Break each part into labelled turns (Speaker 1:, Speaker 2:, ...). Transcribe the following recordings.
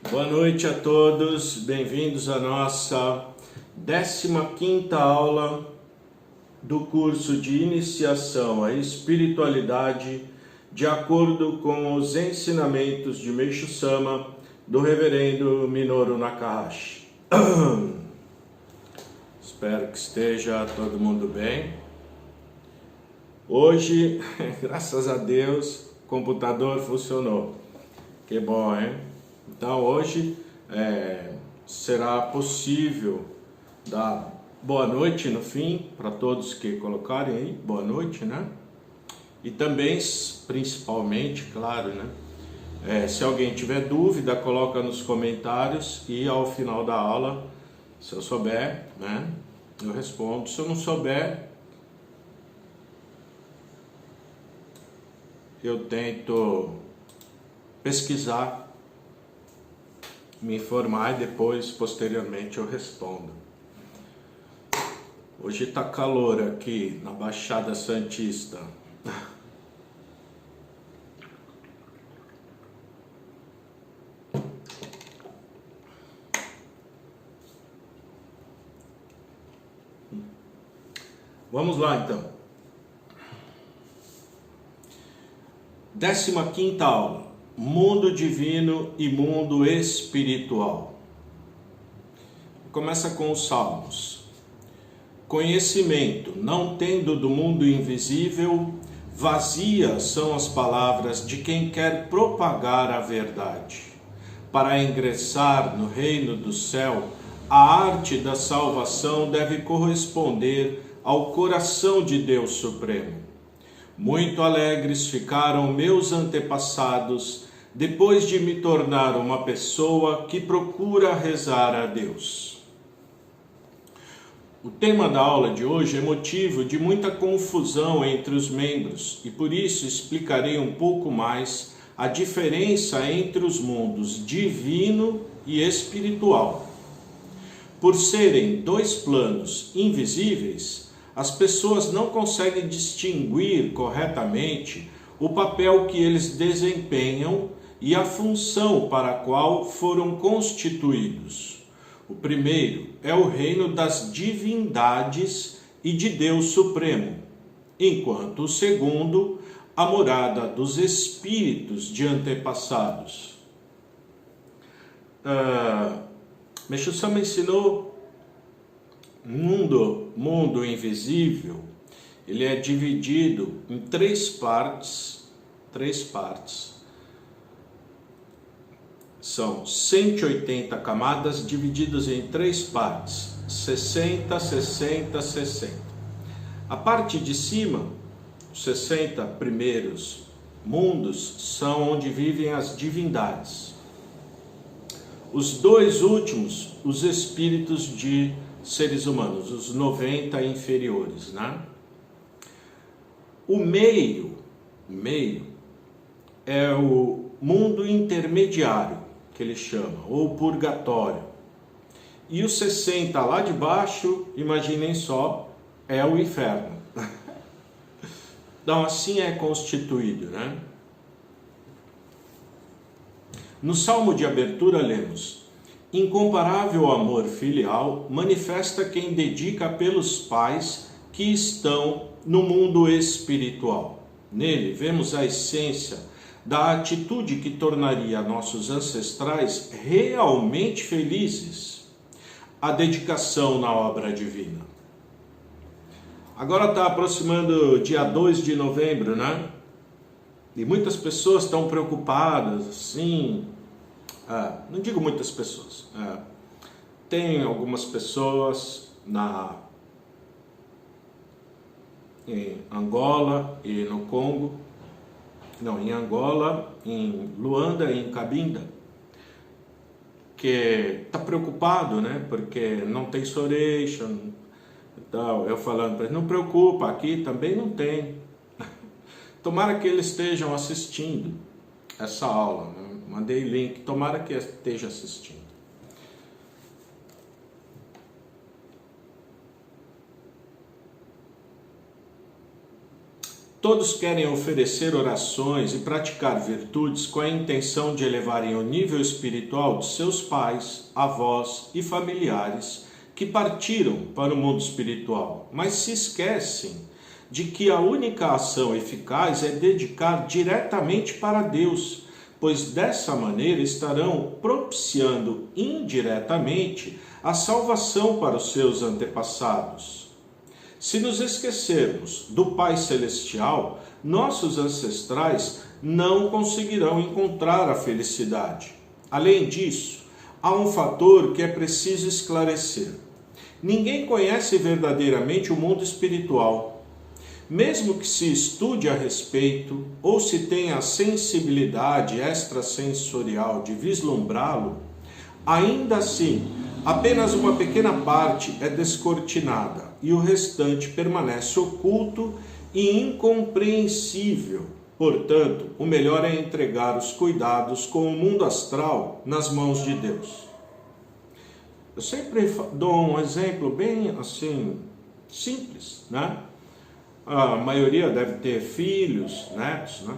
Speaker 1: Boa noite a todos, bem-vindos à nossa 15ª aula do curso de iniciação à espiritualidade de acordo com os ensinamentos de Meishu Sama do reverendo Minoru Nakahashi. Espero que esteja todo mundo bem. Hoje, graças a Deus, o computador funcionou. Que bom, hein? Então hoje será possível dar boa noite no fim para todos que colocarem aí, boa noite, né? E também, principalmente, claro, né? Se alguém tiver dúvida, coloca nos comentários e ao final da aula, se eu souber, né? Eu respondo. Se eu não souber, eu tento pesquisar, me informar e depois, posteriormente, eu respondo. Hoje está calor aqui na Baixada Santista. Vamos lá então. 15ª aula. Mundo divino e mundo espiritual. Começa com os Salmos. Conhecimento, não tendo do mundo invisível, vazias são as palavras de quem quer propagar a verdade. Para ingressar no reino do céu, a arte da salvação deve corresponder ao coração de Deus Supremo. Muito alegres ficaram meus antepassados depois de me tornar uma pessoa que procura rezar a Deus. O tema da aula de hoje é motivo de muita confusão entre os membros e por isso explicarei um pouco mais a diferença entre os mundos divino e espiritual. Por serem dois planos invisíveis, as pessoas não conseguem distinguir corretamente o papel que eles desempenham e a função para a qual foram constituídos. O primeiro é o reino das divindades e de Deus Supremo, enquanto o segundo, a morada dos espíritos de antepassados. Meishu Sama ensinou mundo invisível, ele é dividido em três partes. São 180 camadas divididas em três partes, 60, 60, 60. A parte de cima, os 60 primeiros mundos, são onde vivem as divindades. Os dois últimos, os espíritos de seres humanos, os 90 inferiores, né? O meio é o mundo intermediário, que ele chama, ou purgatório. E os 60 lá de baixo, imaginem só, é o inferno. Então assim é constituído, né? No salmo de abertura lemos: incomparável amor filial manifesta quem dedica pelos pais que estão no mundo espiritual. Nele vemos a essência da atitude que tornaria nossos ancestrais realmente felizes, a dedicação na obra divina. Agora está aproximando o dia 2 de novembro, né? E muitas pessoas estão preocupadas, assim... não digo muitas pessoas. Tem algumas pessoas em Angola e no Congo, em Angola, em Luanda e em Cabinda, que está preocupado, né? Porque não tem Soration. Então, eu falando para ele, não preocupa, aqui também não tem. Tomara que eles estejam assistindo essa aula, né? Mandei link, tomara que esteja assistindo. Todos querem oferecer orações e praticar virtudes com a intenção de elevarem o nível espiritual de seus pais, avós e familiares que partiram para o mundo espiritual, mas se esquecem de que a única ação eficaz é dedicar diretamente para Deus, pois dessa maneira estarão propiciando indiretamente a salvação para os seus antepassados. Se nos esquecermos do Pai Celestial, nossos ancestrais não conseguirão encontrar a felicidade. Além disso, há um fator que é preciso esclarecer. Ninguém conhece verdadeiramente o mundo espiritual. Mesmo que se estude a respeito ou se tenha a sensibilidade extrasensorial de vislumbrá-lo, ainda assim, apenas uma pequena parte é descortinada e o restante permanece oculto e incompreensível. Portanto, o melhor é entregar os cuidados com o mundo astral nas mãos de Deus. Eu sempre dou um exemplo bem assim, simples, né? A maioria deve ter filhos, netos, né?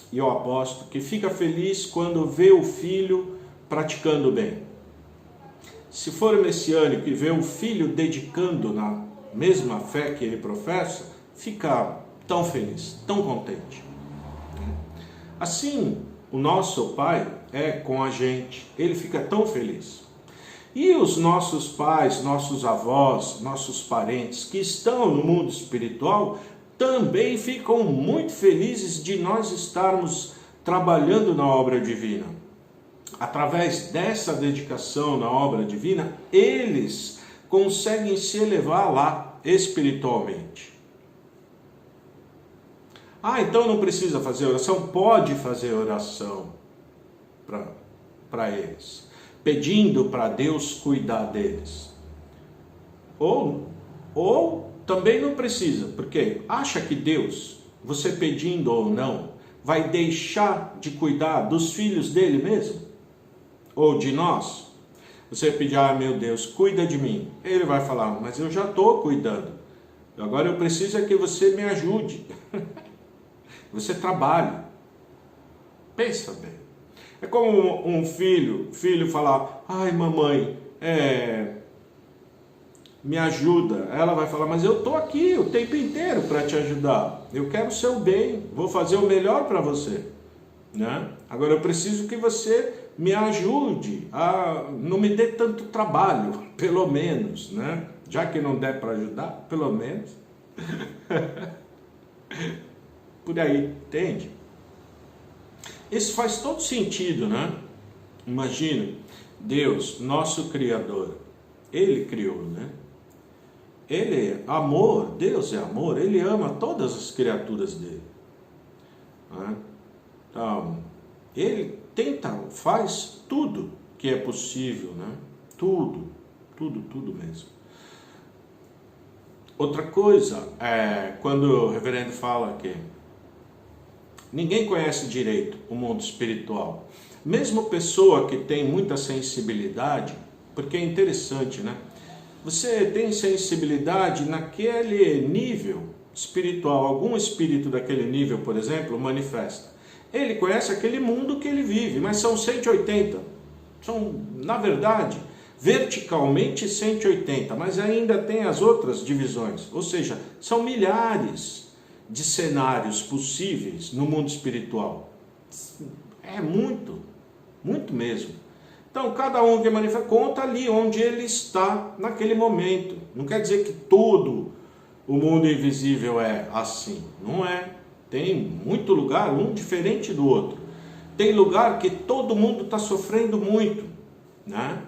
Speaker 1: E eu aposto que fica feliz quando vê o filho praticando bem. Se for messiânico e vê o filho dedicando na mesma fé que ele professa, fica tão feliz, tão contente. Assim, o nosso Pai é com a gente, ele fica tão feliz. E os nossos pais, nossos avós, nossos parentes que estão no mundo espiritual também ficam muito felizes de nós estarmos trabalhando na obra divina. Através dessa dedicação na obra divina, eles conseguem se elevar lá espiritualmente. Então não precisa fazer oração? Pode fazer oração para eles, pedindo para Deus cuidar deles. Ou também não precisa, porque acha que Deus, você pedindo ou não, vai deixar de cuidar dos filhos dele mesmo? Ou de nós? Você pedir, meu Deus, cuida de mim. Ele vai falar, mas eu já estou cuidando. Agora eu preciso é que você me ajude. Você trabalhe. Pensa bem. É como um filho falar, mamãe, me ajuda. Ela vai falar, mas eu estou aqui o tempo inteiro para te ajudar. Eu quero o seu bem, vou fazer o melhor para você. Né? Agora eu preciso que você me ajude, não me dê tanto trabalho, pelo menos, né? Já que não der para ajudar, pelo menos. Por aí, entende? Isso faz todo sentido, né? Imagina, Deus, nosso Criador, Ele criou, né? Ele é amor, Deus é amor, Ele ama todas as criaturas dele. Né? Então, Ele faz tudo que é possível, né? Tudo mesmo. Outra coisa, quando o reverendo fala que ninguém conhece direito o mundo espiritual. Mesmo pessoa que tem muita sensibilidade, porque é interessante, né? Você tem sensibilidade naquele nível espiritual, algum espírito daquele nível, por exemplo, manifesta. Ele conhece aquele mundo que ele vive, mas são 180. São, na verdade, verticalmente 180, mas ainda tem as outras divisões. Ou seja, são milhares de cenários possíveis no mundo espiritual. É muito mesmo. Então, cada um que manifesta, conta ali onde ele está naquele momento. Não quer dizer que todo o mundo invisível é assim. Não é. Tem muito lugar, um diferente do outro. Tem lugar que todo mundo está sofrendo muito, né?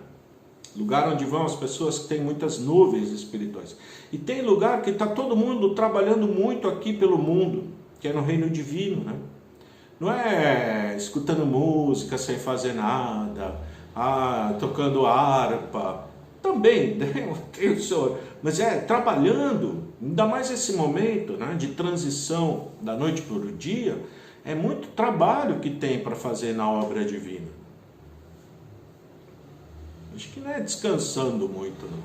Speaker 1: Lugar onde vão as pessoas que têm muitas nuvens espirituais. E tem lugar que está todo mundo trabalhando muito aqui pelo mundo, que é no reino divino, né? Não é escutando música sem fazer nada, tocando harpa. Também tem o Senhor, mas trabalhando, ainda mais esse momento, né, de transição da noite para o dia, é muito trabalho que tem para fazer na obra divina. Acho que não é descansando muito, não.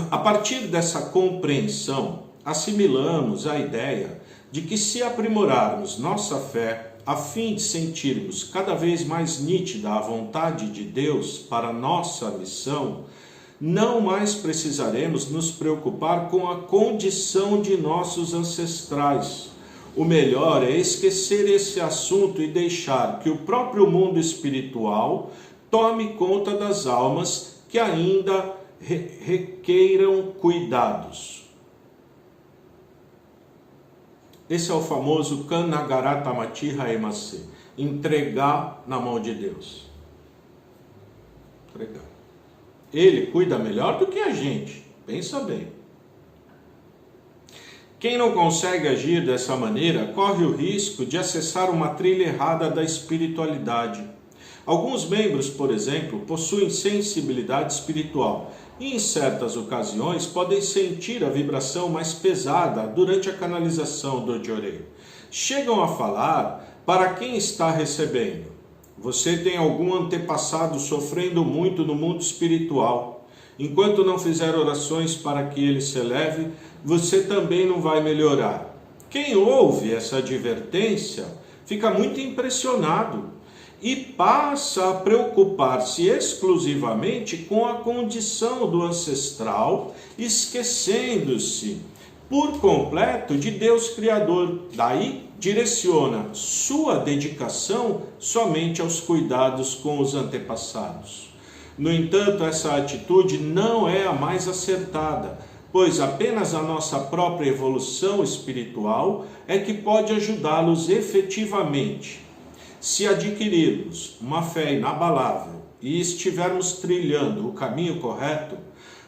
Speaker 1: A partir dessa compreensão, assimilamos a ideia de que se aprimorarmos nossa fé a fim de sentirmos cada vez mais nítida a vontade de Deus para nossa missão, não mais precisaremos nos preocupar com a condição de nossos ancestrais. O melhor é esquecer esse assunto e deixar que o próprio mundo espiritual tome conta das almas que ainda requeiram cuidados. Esse é o famoso Kanagaramati Haemase, entregar na mão de Deus. Entregar. Ele cuida melhor do que a gente, pensa bem. Quem não consegue agir dessa maneira corre o risco de acessar uma trilha errada da espiritualidade. Alguns membros, por exemplo, possuem sensibilidade espiritual e em certas ocasiões podem sentir a vibração mais pesada durante a canalização do Jorei. Chegam a falar para quem está recebendo: você tem algum antepassado sofrendo muito no mundo espiritual. Enquanto não fizer orações para que ele se eleve, você também não vai melhorar. Quem ouve essa advertência fica muito impressionado e passa a preocupar-se exclusivamente com a condição do ancestral, esquecendo-se por completo de Deus Criador. Daí, direciona sua dedicação somente aos cuidados com os antepassados. No entanto, essa atitude não é a mais acertada, pois apenas a nossa própria evolução espiritual é que pode ajudá-los efetivamente. Se adquirirmos uma fé inabalável e estivermos trilhando o caminho correto,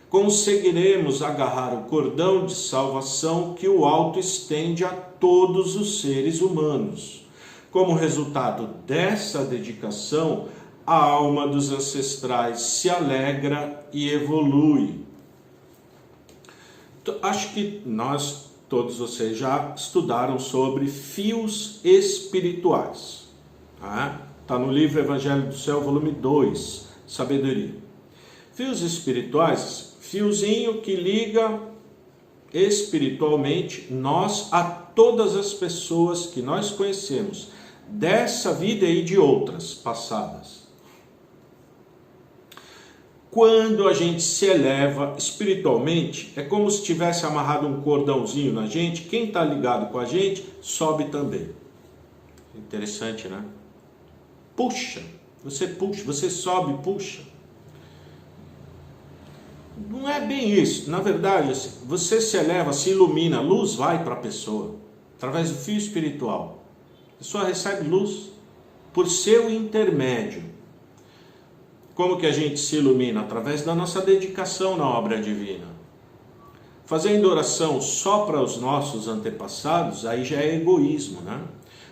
Speaker 1: conseguiremos agarrar o cordão de salvação que o alto estende a todos os seres humanos. Como resultado dessa dedicação, a alma dos ancestrais se alegra e evolui. Acho que todos vocês já estudaram sobre fios espirituais. Está no livro Evangelho do Céu, volume 2, Sabedoria. Fios espirituais, fiozinho que liga espiritualmente nós a todas as pessoas que nós conhecemos, dessa vida e de outras passadas. Quando a gente se eleva espiritualmente, é como se tivesse amarrado um cordãozinho na gente. Quem está ligado com a gente, sobe também. Interessante, né? Puxa, você sobe, puxa. Não é bem isso. Na verdade, você se eleva, se ilumina, a luz vai para a pessoa, através do fio espiritual. A pessoa recebe luz por seu intermédio. Como que a gente se ilumina? Através da nossa dedicação na obra divina. Fazendo oração só para os nossos antepassados, aí já é egoísmo, né?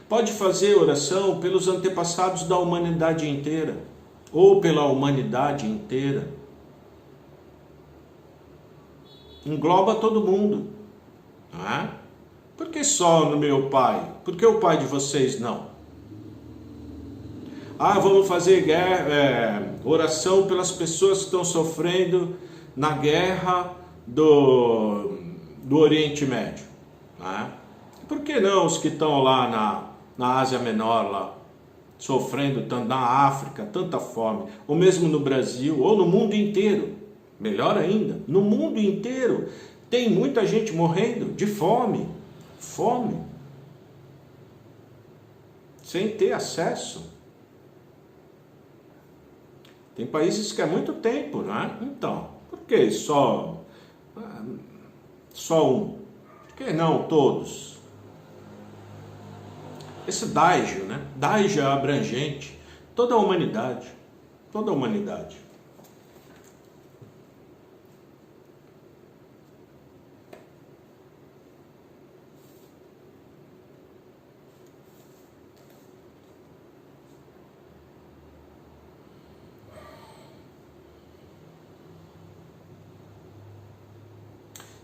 Speaker 1: Pode fazer oração pelos antepassados da humanidade inteira, ou pela humanidade inteira. Engloba todo mundo. Não é? Por que só no meu pai? Por que o pai de vocês não? Vamos fazer oração pelas pessoas que estão sofrendo na guerra do Oriente Médio. Não é? Por que não os que estão lá na Ásia Menor, lá, sofrendo tanto, na África, tanta fome, ou mesmo no Brasil, ou no mundo inteiro? Melhor ainda, no mundo inteiro tem muita gente morrendo de fome, sem ter acesso. Tem países que há muito tempo, não é? Então, por que só um? Por que não todos? Esse Daigyo, né? Daigyo é abrangente, toda a humanidade.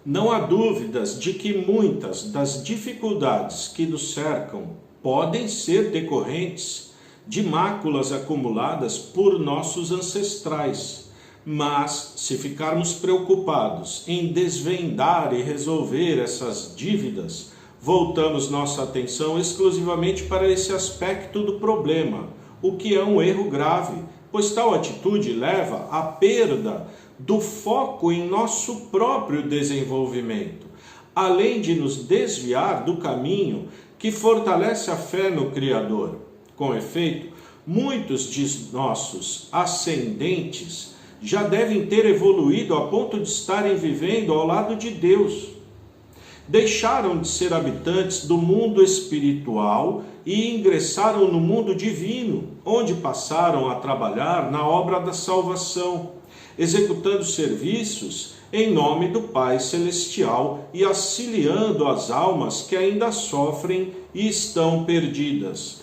Speaker 1: Não há dúvidas de que muitas das dificuldades que nos cercam podem ser decorrentes de máculas acumuladas por nossos ancestrais, Mas, se ficarmos preocupados em desvendar e resolver essas dívidas, voltamos nossa atenção exclusivamente para esse aspecto do problema, o que é um erro grave, pois tal atitude leva à perda do foco em nosso próprio desenvolvimento, além de nos desviar do caminho que fortalece a fé no Criador. Com efeito, muitos de nossos ascendentes já devem ter evoluído a ponto de estarem vivendo ao lado de Deus. Deixaram de ser habitantes do mundo espiritual e ingressaram no mundo divino, onde passaram a trabalhar na obra da salvação, executando serviços em nome do Pai Celestial e auxiliando as almas que ainda sofrem e estão perdidas.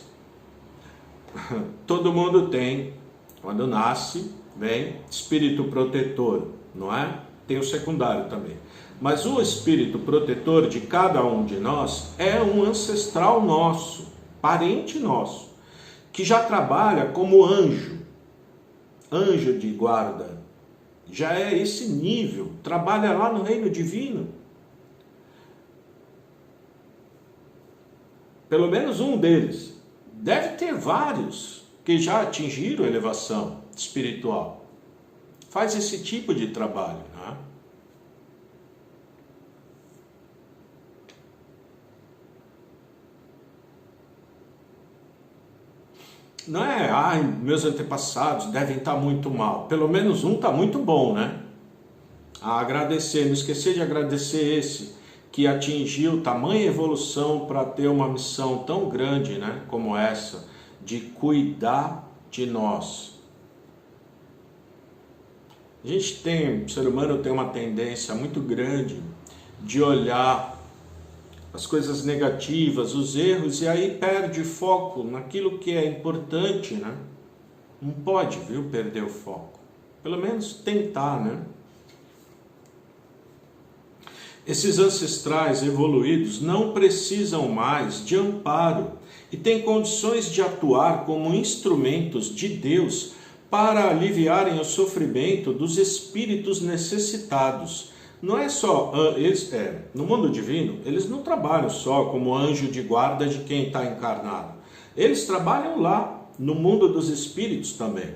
Speaker 1: Todo mundo tem, quando nasce, vem espírito protetor, não é? Tem o secundário também. Mas o espírito protetor de cada um de nós é um ancestral nosso, parente nosso, que já trabalha como anjo de guarda. Já é esse nível, trabalha lá no reino divino. Pelo menos um deles. Deve ter vários que já atingiram elevação espiritual. Faz esse tipo de trabalho, né? Não é, meus antepassados devem estar muito mal. Pelo menos um está muito bom, né? A agradecer, não esquecer de agradecer esse que atingiu tamanha evolução para ter uma missão tão grande, né? Como essa, de cuidar de nós. O ser humano tem uma tendência muito grande de olhar as coisas negativas, os erros, e aí perde foco naquilo que é importante, né? Não pode, perder o foco. Pelo menos tentar, né? Esses ancestrais evoluídos não precisam mais de amparo e têm condições de atuar como instrumentos de Deus para aliviarem o sofrimento dos espíritos necessitados. Não é só, no mundo divino, eles não trabalham só como anjo de guarda de quem está encarnado. Eles trabalham lá, no mundo dos espíritos também.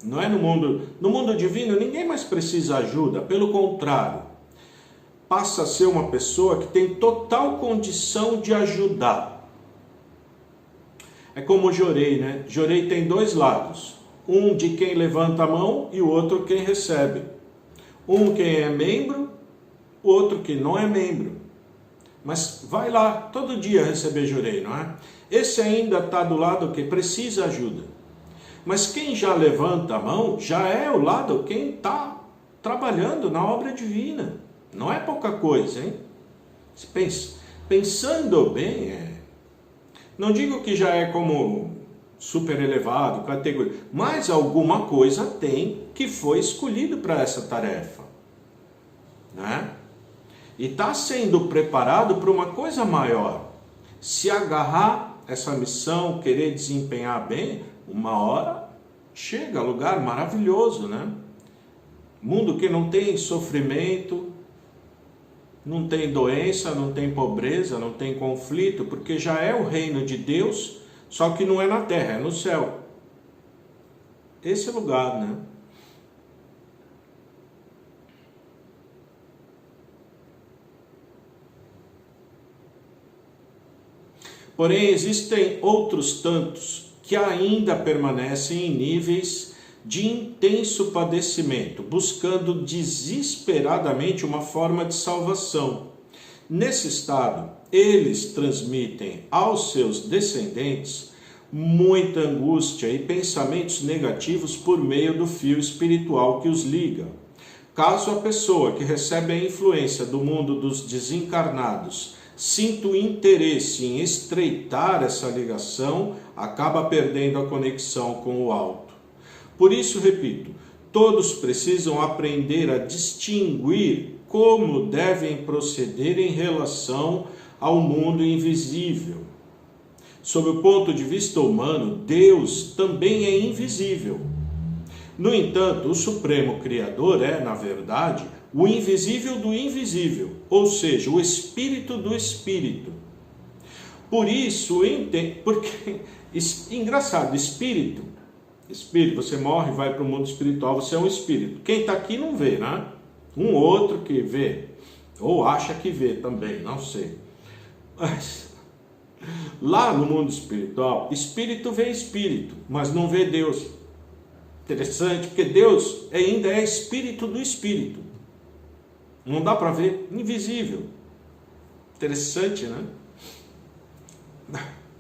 Speaker 1: Não é no mundo divino, ninguém mais precisa ajuda, pelo contrário. Passa a ser uma pessoa que tem total condição de ajudar. É como o Jorei, né? Jorei tem dois lados. Um de quem levanta a mão e o outro quem recebe. Um quem é membro, o outro que não é membro. Mas vai lá todo dia receber Jorei, não é? Esse ainda está do lado que precisa ajuda. Mas quem já levanta a mão já é o lado quem está trabalhando na obra divina. Não é pouca coisa, hein? Pensando bem, não digo que já é como super elevado, categoria, mas alguma coisa tem que foi escolhido para essa tarefa, né? E está sendo preparado para uma coisa maior. Se agarrar essa missão, querer desempenhar bem, uma hora chega a lugar maravilhoso, né? Mundo que não tem sofrimento, não tem doença, não tem pobreza, não tem conflito, porque já é o reino de Deus, só que não é na terra, é no céu. Esse é o lugar, né? Porém, existem outros tantos que ainda permanecem em níveis de intenso padecimento, buscando desesperadamente uma forma de salvação. Nesse estado, eles transmitem aos seus descendentes muita angústia e pensamentos negativos por meio do fio espiritual que os liga. Caso a pessoa que recebe a influência do mundo dos desencarnados sinta o interesse em estreitar essa ligação, acaba perdendo a conexão com o alto. Por isso, repito, todos precisam aprender a distinguir como devem proceder em relação ao mundo invisível. Sob o ponto de vista humano, Deus também é invisível. No entanto, o Supremo Criador é, na verdade, o invisível do invisível, ou seja, o Espírito do Espírito. Por isso, porque, engraçado, espírito, você morre e vai para o mundo espiritual, você é um espírito. Quem está aqui não vê, né? Um outro que vê, ou acha que vê também, não sei. Mas lá no mundo espiritual, espírito vê espírito, mas não vê Deus. Interessante, porque Deus ainda é espírito do espírito. Não dá para ver, invisível. Interessante, né?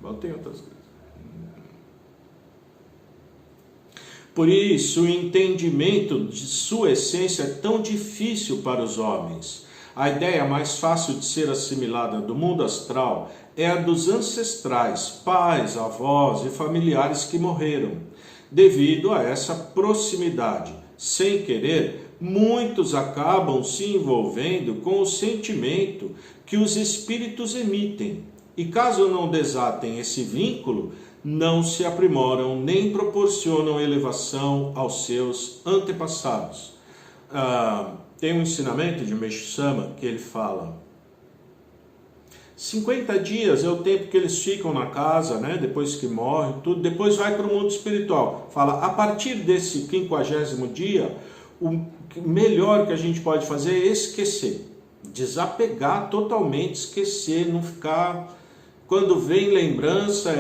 Speaker 1: Bom, tem outras coisas. Por isso, o entendimento de sua essência é tão difícil para os homens. A ideia mais fácil de ser assimilada do mundo astral é a dos ancestrais, pais, avós e familiares que morreram. Devido a essa proximidade, sem querer, muitos acabam se envolvendo com o sentimento que os espíritos emitem. E caso não desatem esse vínculo, não se aprimoram nem proporcionam elevação aos seus antepassados. Tem um ensinamento de Meixo Sama que ele fala: 50 dias é o tempo que eles ficam na casa, né? Depois que morrem, tudo, depois vai para o mundo espiritual. Fala, a partir desse 50º dia, o melhor que a gente pode fazer é esquecer. Desapegar totalmente, esquecer, não ficar... Quando vem lembrança,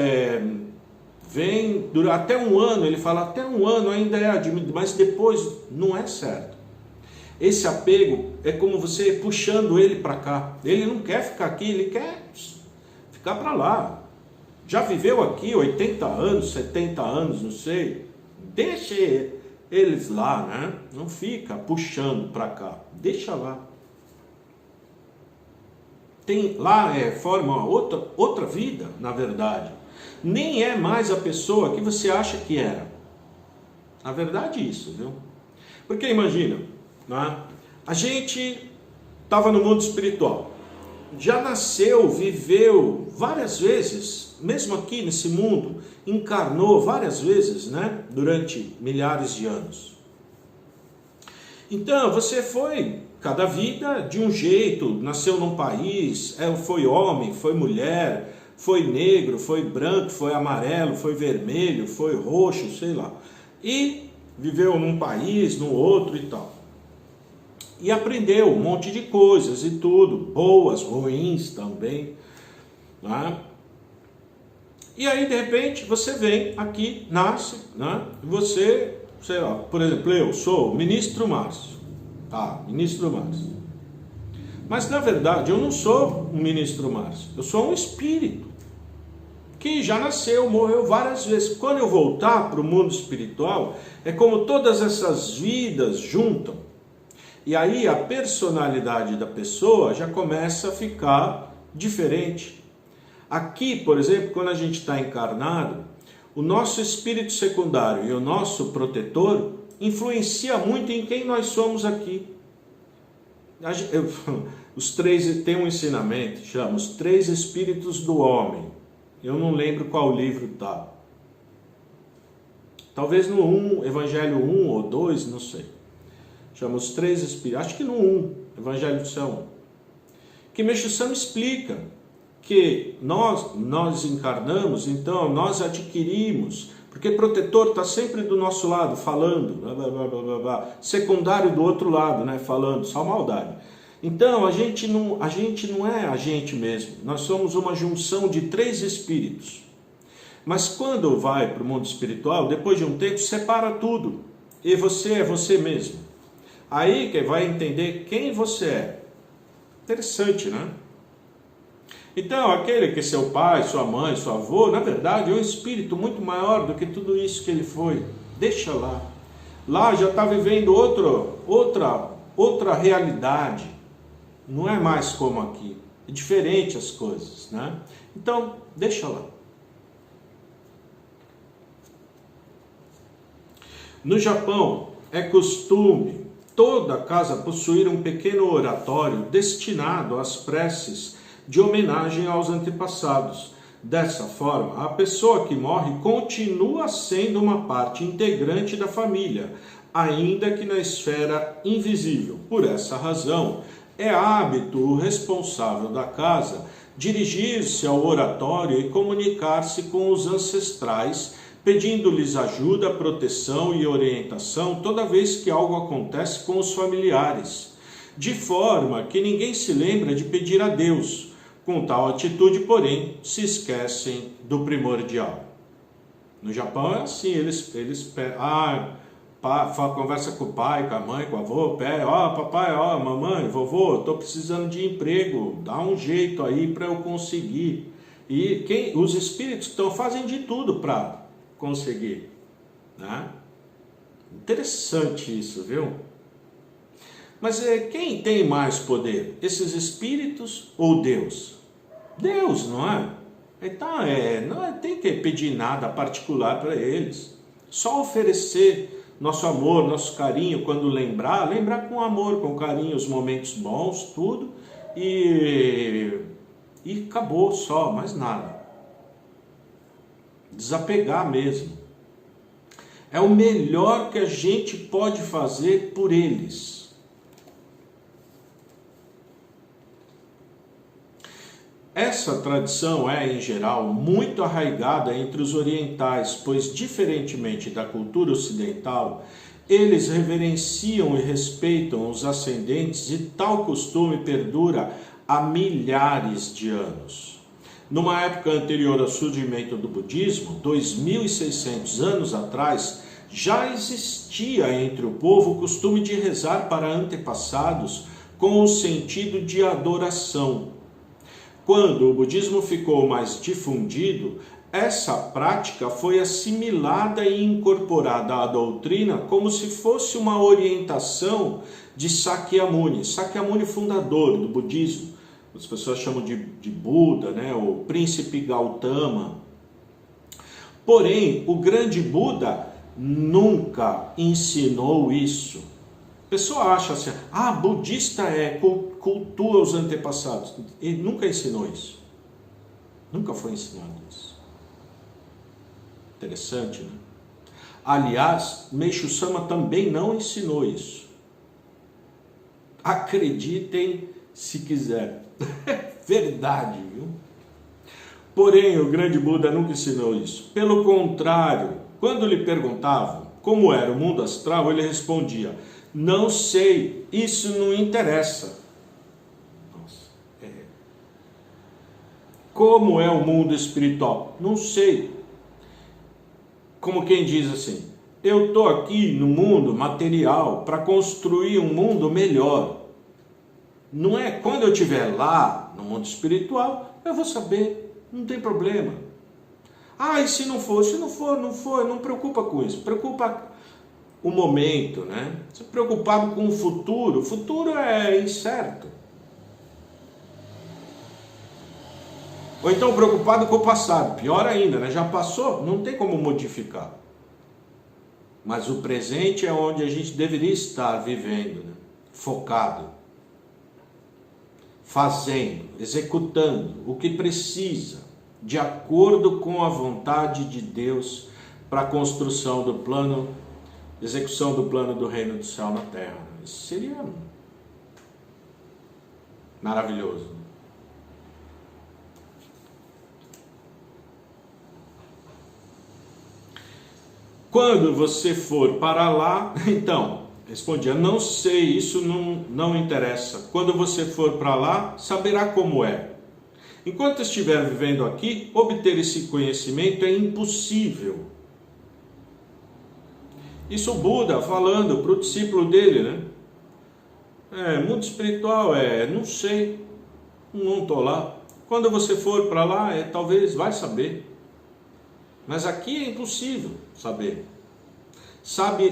Speaker 1: vem até um ano, ele fala, até um ano ainda é admitido, mas depois não é certo. Esse apego é como você puxando ele para cá. Ele não quer ficar aqui, ele quer ficar para lá. Já viveu aqui 80 anos, 70 anos, não sei. Deixa eles lá, né? Não fica puxando para cá. Deixa lá. Lá forma outra vida, na verdade. Nem é mais a pessoa que você acha que era. Na verdade é isso, viu? Porque imagina, né? A gente estava no mundo espiritual. Já nasceu, viveu várias vezes, mesmo aqui nesse mundo, encarnou várias vezes, né? Durante milhares de anos. Então, você foi... Cada vida de um jeito, nasceu num país, foi homem, foi mulher, foi negro, foi branco, foi amarelo, foi vermelho, foi roxo, sei lá. E viveu num país, no outro e tal. E aprendeu um monte de coisas e tudo, boas, ruins também. Né? E aí, de repente, você vem aqui, nasce, né? Você, sei lá, por exemplo, eu sou o ministro Márcio. Tá, ministro Márcio. Mas na verdade eu não sou um ministro Márcio, eu sou um espírito que já nasceu, morreu várias vezes. Quando eu voltar para o mundo espiritual, é como todas essas vidas juntam. E aí a personalidade da pessoa já começa a ficar diferente. Aqui, por exemplo, quando a gente está encarnado, o nosso espírito secundário e o nosso protetor influencia muito em quem nós somos aqui. Tem um ensinamento, chama Os Três Espíritos do Homem. Eu não lembro qual livro está. Talvez no Evangelho 1 ou 2, não sei. Chama Os Três Espíritos. Acho que no 1, Evangelho de São 1. Que Meixo Sama explica que nós encarnamos, então nós adquirimos... Porque protetor está sempre do nosso lado, falando, blá, blá, blá, blá, blá. Secundário do outro lado, né, falando, só maldade. Então, a gente não é a gente mesmo, nós somos uma junção de 3 espíritos. Mas quando vai para o mundo espiritual, depois de um tempo, separa tudo, e você é você mesmo. Aí que vai entender quem você é. Interessante, né? Então, aquele que é seu pai, sua mãe, seu avô, na verdade é um espírito muito maior do que tudo isso que ele foi. Deixa lá. Lá já está vivendo outra realidade. Não é mais como aqui. É diferente as coisas, né? Então, deixa lá. No Japão, é costume toda casa possuir um pequeno oratório destinado às preces de homenagem aos antepassados. Dessa forma, a pessoa que morre continua sendo uma parte integrante da família, ainda que na esfera invisível. Por essa razão, é hábito o responsável da casa dirigir-se ao oratório e comunicar-se com os ancestrais, pedindo-lhes ajuda, proteção e orientação toda vez que algo acontece com os familiares, de forma que ninguém se lembra de pedir a Deus. Com tal atitude, porém, se esquecem do primordial. No Japão é assim, eles conversa com o pai, com a mãe, com o avô, papai, mamãe, vovô, estou precisando de emprego, dá um jeito aí para eu conseguir. E os espíritos fazem de tudo para conseguir, né? Interessante isso, viu? Mas quem tem mais poder? Esses espíritos ou Deus? Deus, não é? Então, não tem que pedir nada particular para eles. Só oferecer nosso amor, nosso carinho, quando lembrar com amor, com carinho, os momentos bons, tudo, e acabou só, mais nada. Desapegar mesmo. É o melhor que a gente pode fazer por eles. Essa tradição é, em geral, muito arraigada entre os orientais, pois, diferentemente da cultura ocidental, eles reverenciam e respeitam os ascendentes e tal costume perdura há milhares de anos. Numa época anterior ao surgimento do budismo, 2.600 anos atrás, já existia entre o povo o costume de rezar para antepassados com o sentido de adoração. Quando o budismo ficou mais difundido, essa prática foi assimilada e incorporada à doutrina como se fosse uma orientação de Sakyamuni. Sakyamuni, fundador do budismo, as pessoas chamam de Buda, né? O príncipe Gautama. Porém, o grande Buda nunca ensinou isso. A pessoa acha assim, budista cultua os antepassados. Ele nunca ensinou isso. Nunca foi ensinado isso. Interessante, né? Aliás, Meishu Sama também não ensinou isso. Acreditem se quiser. Verdade, viu? Porém, o grande Buda nunca ensinou isso. Pelo contrário, quando lhe perguntavam como era o mundo astral, ele respondia: não sei, isso não interessa. Como é o mundo espiritual? Não sei. Como quem diz assim, eu estou aqui no mundo material para construir um mundo melhor. Não é quando eu estiver lá no mundo espiritual, eu vou saber, não tem problema. E se não for, não preocupa com isso, preocupa o momento, né? Se preocupado com o futuro é incerto. Ou então preocupado com o passado, pior ainda, né? Já passou, não tem como modificar. Mas o presente é onde a gente deveria estar vivendo, né? Focado, fazendo, executando o que precisa, de acordo com a vontade de Deus para a construção do plano, execução do plano do reino do céu na terra. Isso seria maravilhoso. Quando você for para lá, então, respondia, não sei, isso não interessa. Quando você for para lá, saberá como é. Enquanto estiver vivendo aqui, obter esse conhecimento é impossível. Isso o Buda falando para o discípulo dele, né? Mundo espiritual, não sei, não estou lá. Quando você for para lá, talvez vai saber. Mas aqui é impossível saber. Sabe,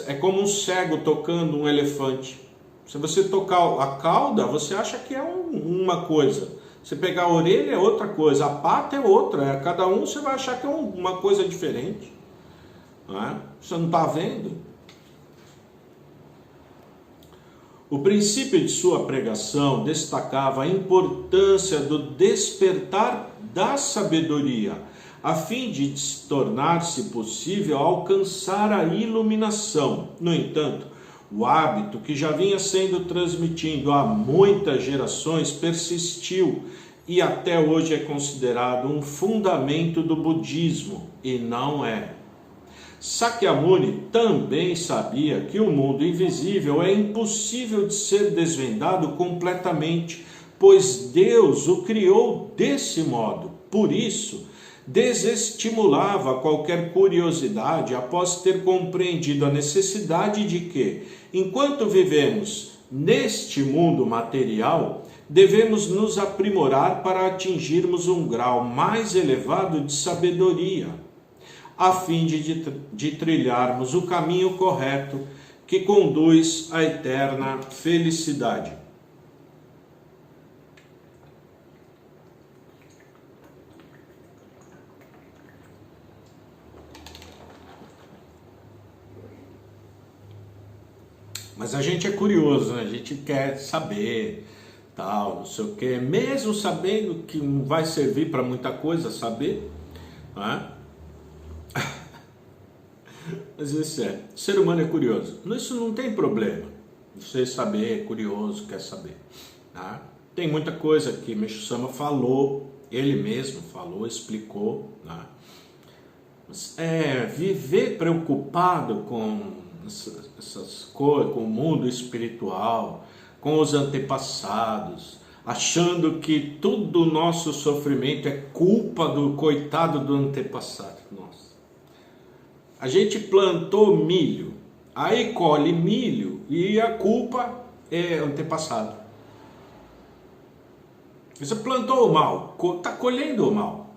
Speaker 1: é como um cego tocando um elefante. Se você tocar a cauda, você acha que é uma coisa. Se pegar a orelha é outra coisa, a pata é outra. Cada um você vai achar que é uma coisa diferente. Não é? Você não está vendo? O princípio de sua pregação destacava a importância do despertar da sabedoria, a fim de tornar-se possível alcançar a iluminação. No entanto, o hábito que já vinha sendo transmitido há muitas gerações persistiu e até hoje é considerado um fundamento do budismo, e não é. Sakyamuni também sabia que o mundo invisível é impossível de ser desvendado completamente, pois Deus o criou desse modo. Por isso, desestimulava qualquer curiosidade após ter compreendido a necessidade de que, enquanto vivemos neste mundo material, devemos nos aprimorar para atingirmos um grau mais elevado de sabedoria, a fim de trilharmos o caminho correto que conduz à eterna felicidade. Mas a gente é curioso, né? A gente quer saber, tal, não sei o quê, mesmo sabendo que não vai servir para muita coisa saber, né? Mas isso é, o ser humano é curioso. Isso não tem problema, você saber, é curioso, quer saber, tá? Tem muita coisa que Meixo Sama falou, ele mesmo falou, explicou, né? Mas viver preocupado com essas coisas, com o mundo espiritual, com os antepassados, achando que todo o nosso sofrimento é culpa do coitado do antepassado. Nossa. A gente plantou milho, aí colhe milho e a culpa é antepassado. Você plantou o mal, está colhendo o mal.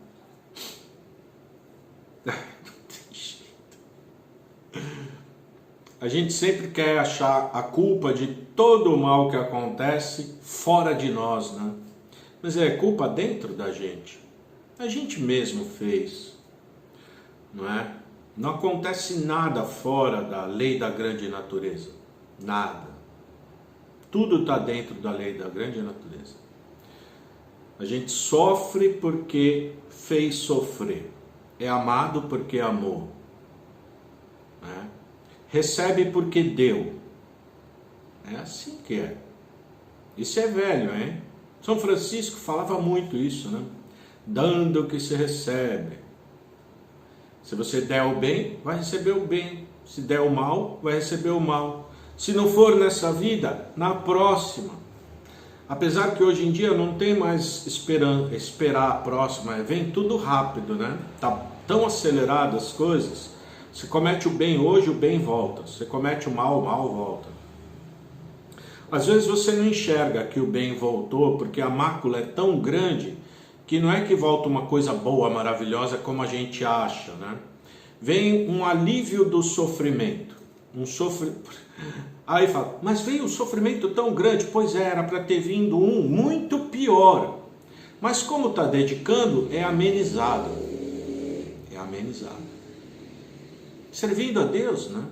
Speaker 1: A gente sempre quer achar a culpa de todo o mal que acontece fora de nós, né? Mas é culpa dentro da gente. A gente mesmo fez, não é? Não acontece nada fora da lei da grande natureza. Nada. Tudo está dentro da lei da grande natureza. A gente sofre porque fez sofrer. É amado porque amou. Né? Recebe porque deu. É assim que é. Isso é velho, hein? São Francisco falava muito isso, né? Dando o que se recebe. Se você der o bem, vai receber o bem. Se der o mal, vai receber o mal. Se não for nessa vida, na próxima. Apesar que hoje em dia não tem mais esperar a próxima, vem tudo rápido, né? Tá tão acelerado as coisas. Você comete o bem hoje, o bem volta. Você comete o mal volta. Às vezes você não enxerga que o bem voltou, porque a mácula é tão grande que não é que volta uma coisa boa, maravilhosa, como a gente acha, né? Vem um alívio do sofrimento. Aí fala, mas veio um sofrimento tão grande? Pois é, era para ter vindo um muito pior. Mas como está dedicando, é amenizado. É amenizado. Servindo a Deus, né?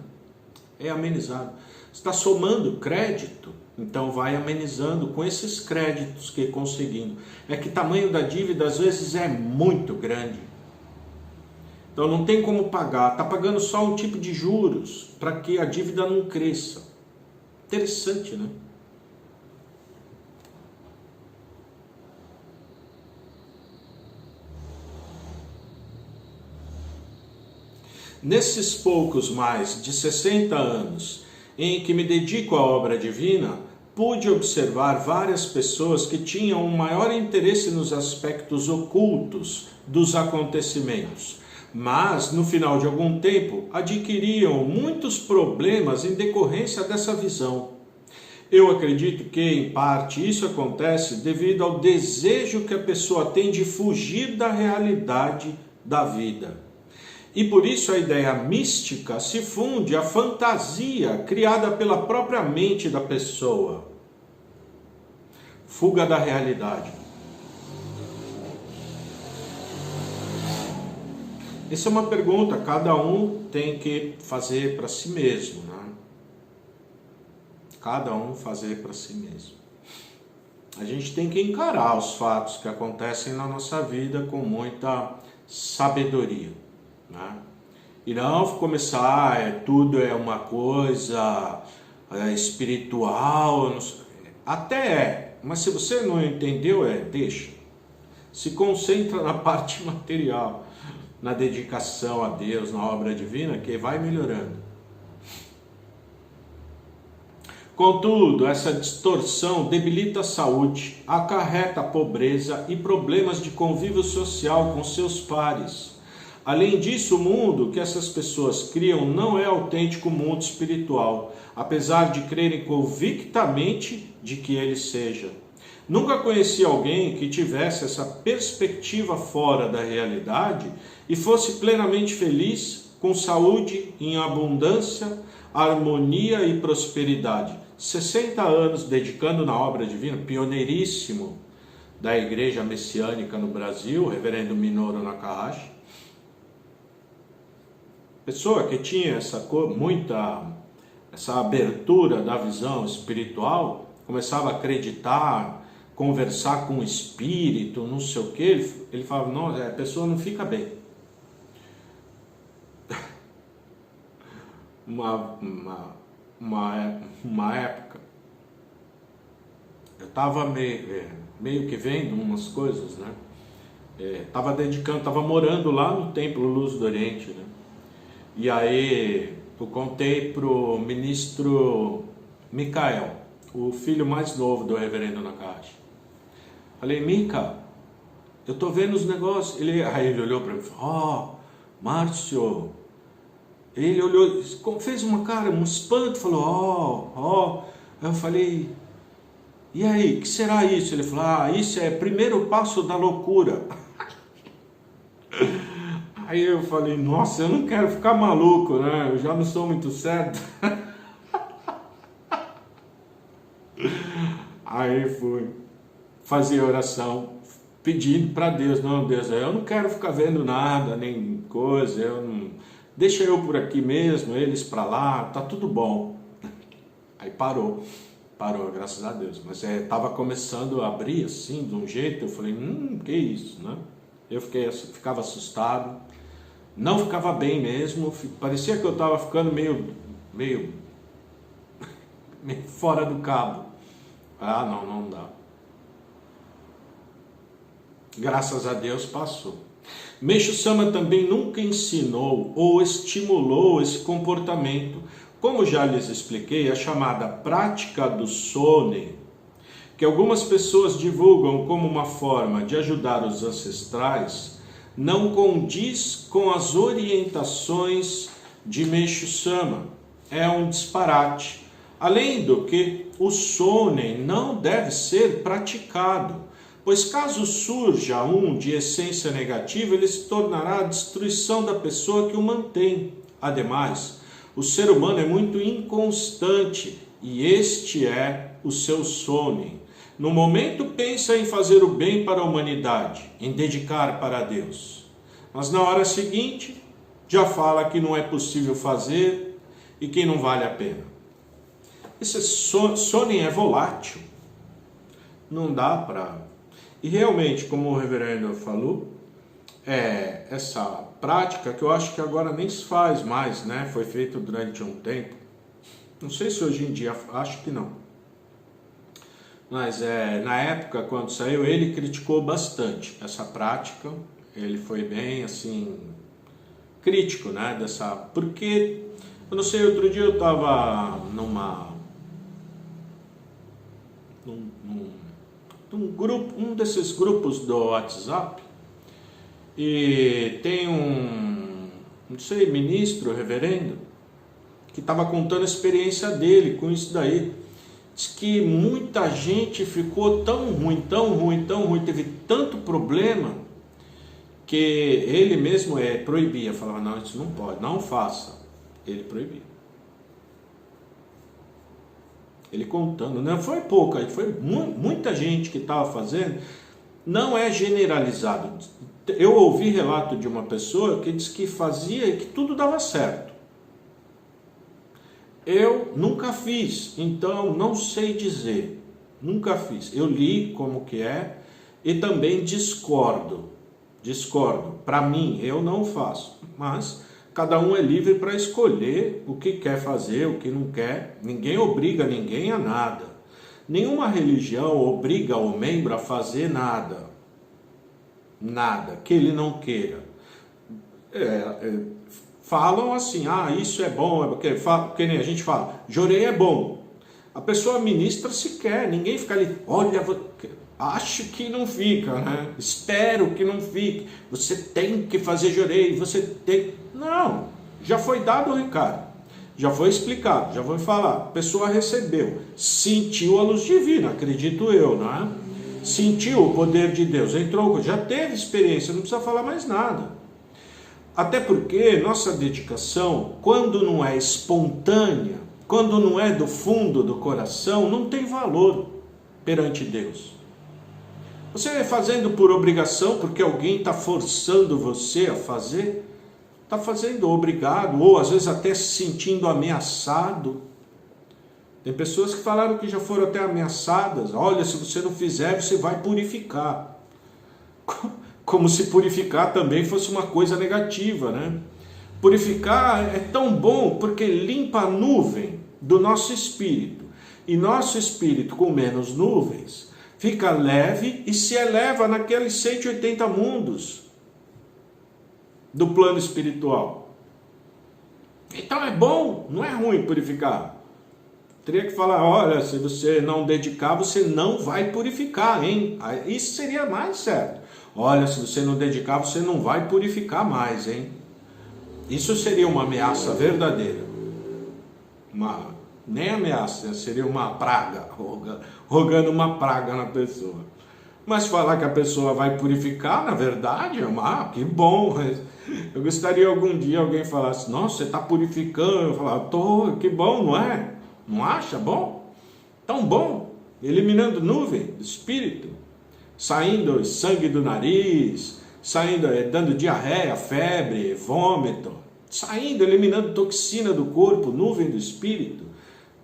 Speaker 1: É amenizado. Está somando crédito, então vai amenizando com esses créditos que conseguindo. É que o tamanho da dívida às vezes é muito grande. Então não tem como pagar, está pagando só um tipo de juros para que a dívida não cresça. Interessante, né? Nesses poucos mais de 60 anos em que me dedico à obra divina, pude observar várias pessoas que tinham um maior interesse nos aspectos ocultos dos acontecimentos, mas no final de algum tempo adquiriam muitos problemas em decorrência dessa visão. Eu acredito que, em parte, isso acontece devido ao desejo que a pessoa tem de fugir da realidade da vida. E por isso a ideia mística se funde à fantasia criada pela própria mente da pessoa. Fuga da realidade. Essa é uma pergunta, cada um tem que fazer para si mesmo, né? cada um fazer para si mesmo. A gente tem que encarar os fatos que acontecem na nossa vida com muita sabedoria, né? E não começar, tudo é uma coisa espiritual, até é, mas se você não entendeu, deixa. Se concentra na parte material, na dedicação a Deus, na obra divina, que vai melhorando. Contudo, essa distorção debilita a saúde, acarreta pobreza e problemas de convívio social com seus pares. Além disso, o mundo que essas pessoas criam não é autêntico mundo espiritual, apesar de crerem convictamente de que ele seja. Nunca conheci alguém que tivesse essa perspectiva fora da realidade e fosse plenamente feliz, com saúde em abundância, harmonia e prosperidade. 60 anos dedicando na obra divina, pioneiríssimo da Igreja Messiânica no Brasil, reverendo Minoru Takahashi. Pessoa que tinha essa abertura da visão espiritual, começava a acreditar, conversar com o espírito, não sei o que, ele falava, não, a pessoa não fica bem. Uma época, eu estava meio que vendo umas coisas, né? Estava morando lá no Templo Luz do Oriente, né? E aí eu contei pro ministro Micael, o filho mais novo do reverendo Takahashi. Falei, Mica, eu tô vendo os negócios. Aí ele olhou para mim e falou, Márcio. Ele olhou, fez uma cara, um espanto, falou, Aí eu falei, e aí, o que será isso? Ele falou, isso é primeiro passo da loucura. Aí eu falei, nossa, eu não quero ficar maluco, né? Eu já não sou muito certo. Aí fui fazer oração, pedindo para Deus, não, Deus, eu não quero ficar vendo nada, nem coisa, deixa eu por aqui mesmo, eles para lá, tá tudo bom. Aí parou, graças a Deus. Mas estava começando a abrir assim, de um jeito, eu falei, que isso, né? Eu ficava assustado, não ficava bem mesmo, parecia que eu estava ficando meio fora do cabo. Não dá. Graças a Deus passou. Meixo Sama também nunca ensinou ou estimulou esse comportamento. Como já lhes expliquei, a chamada prática do Sonen, que algumas pessoas divulgam como uma forma de ajudar os ancestrais, não condiz com as orientações de Meixo Sama. É um disparate. Além do que, o Sonen não deve ser praticado, pois caso surja um de essência negativa, ele se tornará a destruição da pessoa que o mantém. Ademais, o ser humano é muito inconstante e este é o seu Sonen. No momento pensa em fazer o bem para a humanidade, em dedicar para Deus. Mas na hora seguinte, já fala que não é possível fazer e que não vale a pena. Esse Sonen é volátil. Não dá para... E realmente, como o reverendo falou, essa prática que eu acho que agora nem se faz mais, né? Foi feito durante um tempo. Não sei se hoje em dia, acho que não. Mas na época, quando saiu, ele criticou bastante essa prática. Ele foi bem, assim, crítico, né? Porque, eu não sei, outro dia eu estava num desses grupos do WhatsApp, e tem não sei, ministro, reverendo, que estava contando a experiência dele com isso daí. Diz que muita gente ficou tão ruim, teve tanto problema, que ele mesmo proibia, falava, não, isso não pode, não faça. Ele proibia. Ele contando, não foi pouca, foi muita gente que estava fazendo, não é generalizado. Eu ouvi relato de uma pessoa que disse que fazia e que tudo dava certo. Eu nunca fiz, então não sei dizer. Nunca fiz. Eu li como que é e também discordo. Discordo. Para mim, eu não faço. Mas cada um é livre para escolher o que quer fazer, o que não quer. Ninguém obriga ninguém a nada. Nenhuma religião obriga o membro a fazer nada. Nada que ele não queira. Falam assim, isso é bom, que nem a gente fala, jorei é bom. A pessoa ministra se quer, ninguém fica ali, olha, acho que não fica, né? Espero que não fique, você tem que fazer jorei, você tem... Não, já foi dado o recado, já foi explicado, já foi falar, a pessoa recebeu, sentiu a luz divina, acredito eu, não é? Sentiu o poder de Deus, entrou, já teve experiência, não precisa falar mais nada. Até porque nossa dedicação, quando não é espontânea, quando não é do fundo do coração, não tem valor perante Deus. Você fazendo por obrigação, porque alguém está forçando você a fazer, está fazendo obrigado, ou às vezes até se sentindo ameaçado. Tem pessoas que falaram que já foram até ameaçadas. Olha, se você não fizer, você vai purificar. Como se purificar também fosse uma coisa negativa, né? Purificar é tão bom porque limpa a nuvem do nosso espírito. E nosso espírito, com menos nuvens, fica leve e se eleva naqueles 180 mundos do plano espiritual. Então é bom, não é ruim purificar. Teria que falar, olha, se você não dedicar, você não vai purificar, hein? Isso seria mais certo. Olha, se você não dedicar, você não vai purificar mais, hein? Isso seria uma ameaça verdadeira. Nem ameaça, seria uma praga, rogando uma praga na pessoa. Mas falar que a pessoa vai purificar, na verdade, que bom. Eu gostaria algum dia alguém falasse, nossa, você está purificando. Eu falar, que bom, não é? Não acha bom? Tão bom, eliminando nuvem do espírito. Saindo sangue do nariz, dando diarreia, febre, vômito, eliminando toxina do corpo, nuvem do espírito.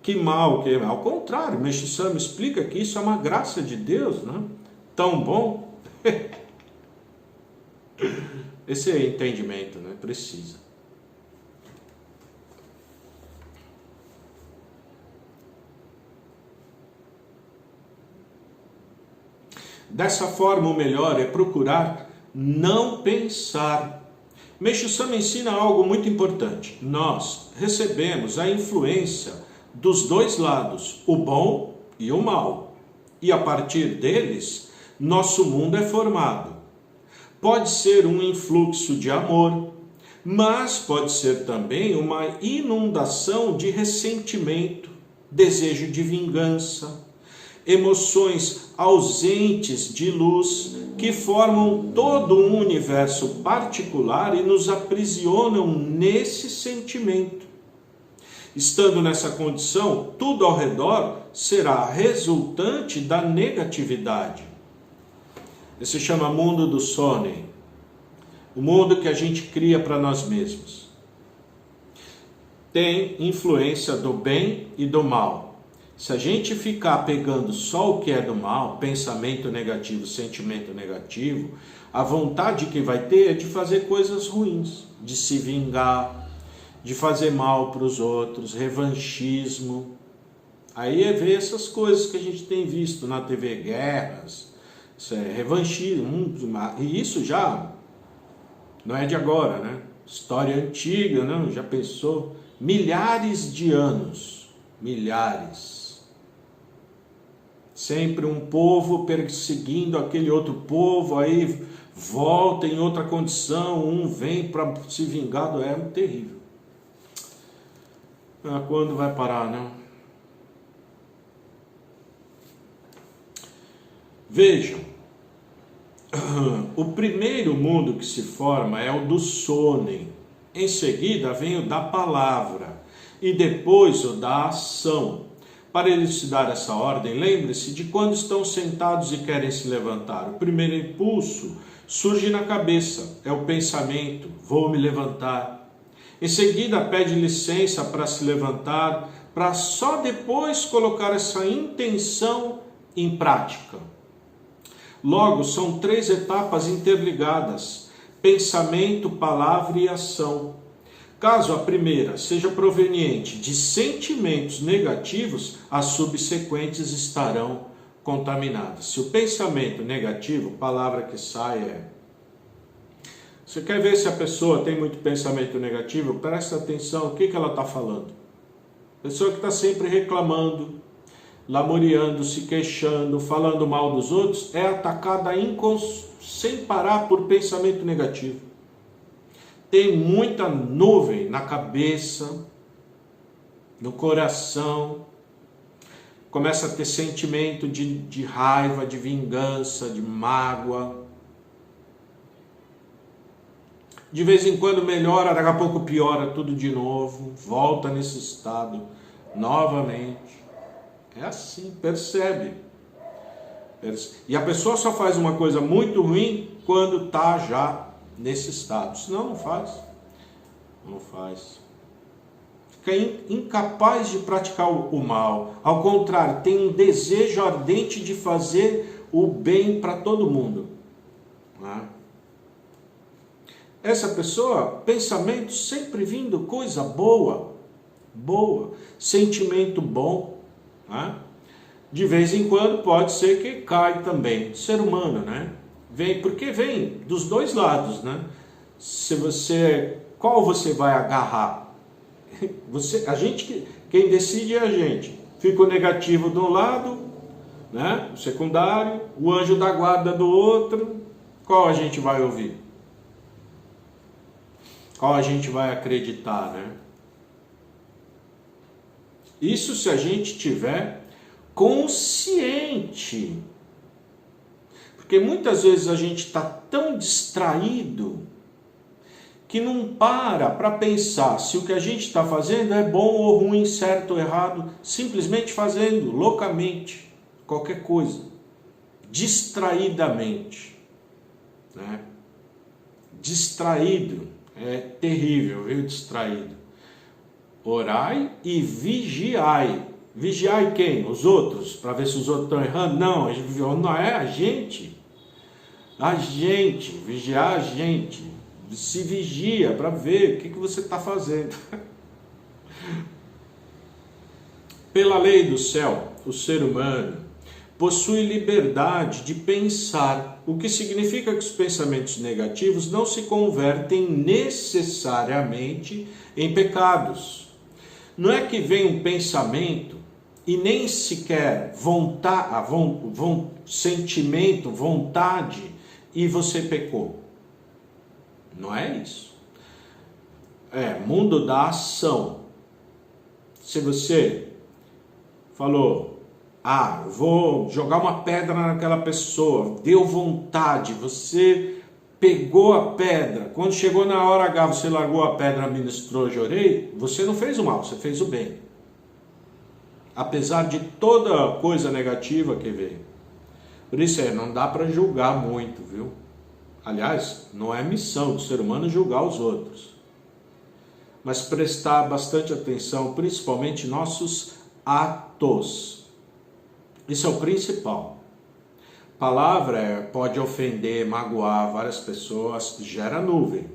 Speaker 1: Que mal, que ao contrário, Meixo Sama explica que isso é uma graça de Deus, né? Tão bom. Esse é entendimento, né? Precisa. Dessa forma, o melhor é procurar não pensar. Meixo Sama ensina algo muito importante. Nós recebemos a influência dos dois lados, o bom e o mal. E a partir deles, nosso mundo é formado. Pode ser um influxo de amor, mas pode ser também uma inundação de ressentimento, desejo de vingança, emoções ausentes de luz que formam todo um universo particular e nos aprisionam nesse sentimento. Estando nessa condição, tudo ao redor será resultante da negatividade. Esse se chama mundo do Sonnen, o mundo que a gente cria para nós mesmos. Tem influência do bem e do mal. Se a gente ficar pegando só o que é do mal, pensamento negativo, sentimento negativo, a vontade que vai ter é de fazer coisas ruins, de se vingar, de fazer mal para os outros, revanchismo. Aí é ver essas coisas que a gente tem visto na TV, guerras, isso é revanchismo, e isso já não é de agora, né? História antiga, não? Já pensou? Milhares de anos, milhares. Sempre um povo perseguindo aquele outro povo, aí volta em outra condição, um vem para se vingar do erro, terrível. Quando vai parar, né? Vejam, o primeiro mundo que se forma é o do Sonnen. Em seguida vem o da palavra e depois o da ação. Para elucidar essa ordem, lembre-se de quando estão sentados e querem se levantar. O primeiro impulso surge na cabeça, é o pensamento, vou me levantar. Em seguida, pede licença para se levantar, para só depois colocar essa intenção em prática. Logo, são 3 etapas interligadas: pensamento, palavra e ação. Caso a primeira seja proveniente de sentimentos negativos, as subsequentes estarão contaminadas. Se o pensamento negativo, palavra que sai é... Você quer ver se a pessoa tem muito pensamento negativo? Presta atenção, o que ela está falando. Pessoa que está sempre reclamando, lamuriando, se queixando, falando mal dos outros, é atacada sem parar por pensamento negativo. Tem muita nuvem na cabeça, no coração, começa a ter sentimento de raiva, de vingança, de mágoa. De vez em quando melhora, daqui a pouco piora tudo de novo, volta nesse estado novamente. É assim, percebe? E a pessoa só faz uma coisa muito ruim quando está já nesse estado. Senão não faz. Não faz. Fica incapaz de praticar o mal. Ao contrário, tem um desejo ardente de fazer o bem para todo mundo. Né? Essa pessoa, pensamento sempre vindo, coisa boa, sentimento bom. Né? De vez em quando pode ser que cai também. Ser humano, né? Porque vem dos dois lados, né? Qual você vai agarrar? Quem decide é a gente. Fica o negativo de um lado, né? O secundário, o anjo da guarda do outro. Qual a gente vai ouvir? Qual a gente vai acreditar, né? Isso se a gente tiver consciente. Porque muitas vezes a gente está tão distraído que não para pensar se o que a gente está fazendo é bom ou ruim, certo ou errado, simplesmente fazendo, loucamente, qualquer coisa, distraidamente. Né? Distraído é terrível, viu? Distraído. Orai e vigiai. Vigiai quem? Os outros? Para ver se os outros estão errando? Não é a gente. A gente, vigiar a gente. Se vigia para ver o que você está fazendo. Pela lei do céu, o ser humano possui liberdade de pensar, o que significa que os pensamentos negativos não se convertem necessariamente em pecados. Não é que vem um pensamento e nem sequer sentimento, vontade, e você pecou. Não é isso. É mundo da ação. Se você falou, vou jogar uma pedra naquela pessoa, deu vontade, você pegou a pedra, quando chegou na hora H, você largou a pedra, ministrou, orei, você não fez o mal, você fez o bem. Apesar de toda coisa negativa que veio. Por isso não dá para julgar muito, viu? Aliás, não é missão do ser humano julgar os outros. Mas prestar bastante atenção, principalmente nossos atos. Isso é o principal. Palavra pode ofender, magoar várias pessoas, gera nuvem.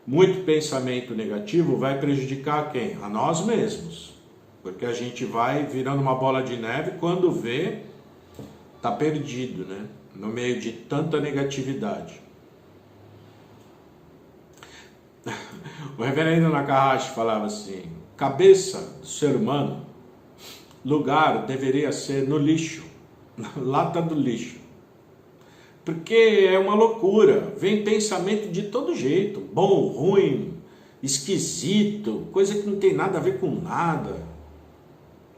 Speaker 1: Muito pensamento negativo vai prejudicar quem? A nós mesmos. Porque a gente vai virando uma bola de neve, quando vê, está perdido, né? No meio de tanta negatividade. O reverendo Nakahashi falava assim, cabeça do ser humano, lugar deveria ser no lixo, na lata do lixo. Porque é uma loucura, vem pensamento de todo jeito, bom, ruim, esquisito, coisa que não tem nada a ver com nada.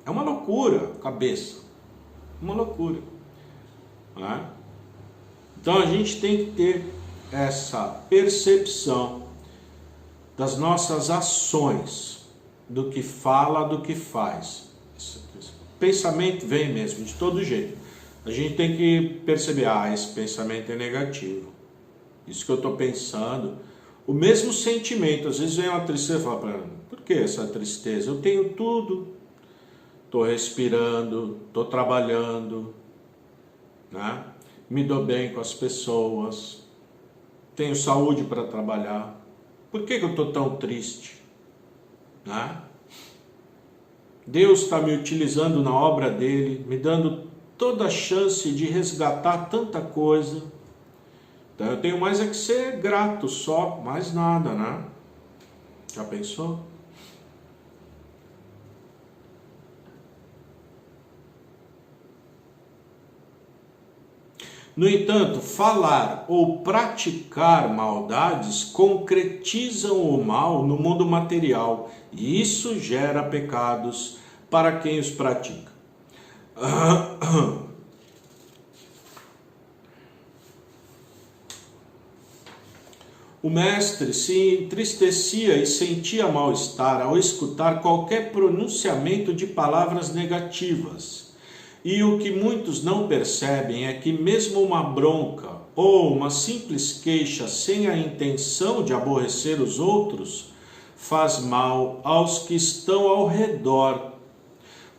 Speaker 1: É uma loucura, cabeça, uma loucura. Não é? Então a gente tem que ter essa percepção das nossas ações, do que fala, do que faz. Pensamento vem mesmo, de todo jeito. A gente tem que perceber, esse pensamento é negativo. Isso que eu estou pensando, O mesmo sentimento, às vezes vem uma tristeza e fala para ela, por que essa tristeza? Eu tenho tudo, estou respirando, estou trabalhando, né? Me dou bem com as pessoas, tenho saúde para trabalhar, por que eu estou tão triste? Né? Deus está me utilizando na obra dele, me dando toda a chance de resgatar tanta coisa. Então eu tenho mais é que ser grato só, mais nada, né? Já pensou? No entanto, falar ou praticar maldades concretizam o mal no mundo material e isso gera pecados para quem os pratica. O mestre se entristecia e sentia mal-estar ao escutar qualquer pronunciamento de palavras negativas. E o que muitos não percebem é que mesmo uma bronca ou uma simples queixa sem a intenção de aborrecer os outros faz mal aos que estão ao redor.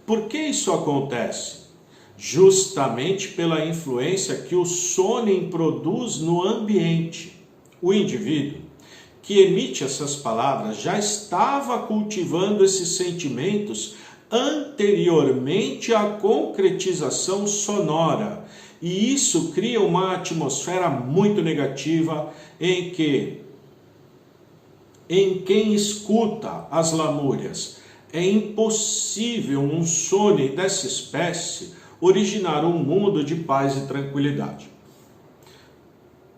Speaker 1: Por que isso acontece? Justamente pela influência que o sonem produz no ambiente. O indivíduo que emite essas palavras já estava cultivando esses sentimentos anteriormente à concretização sonora, e isso cria uma atmosfera muito negativa em quem escuta as lamúrias. É impossível um sone dessa espécie originar um mundo de paz e tranquilidade.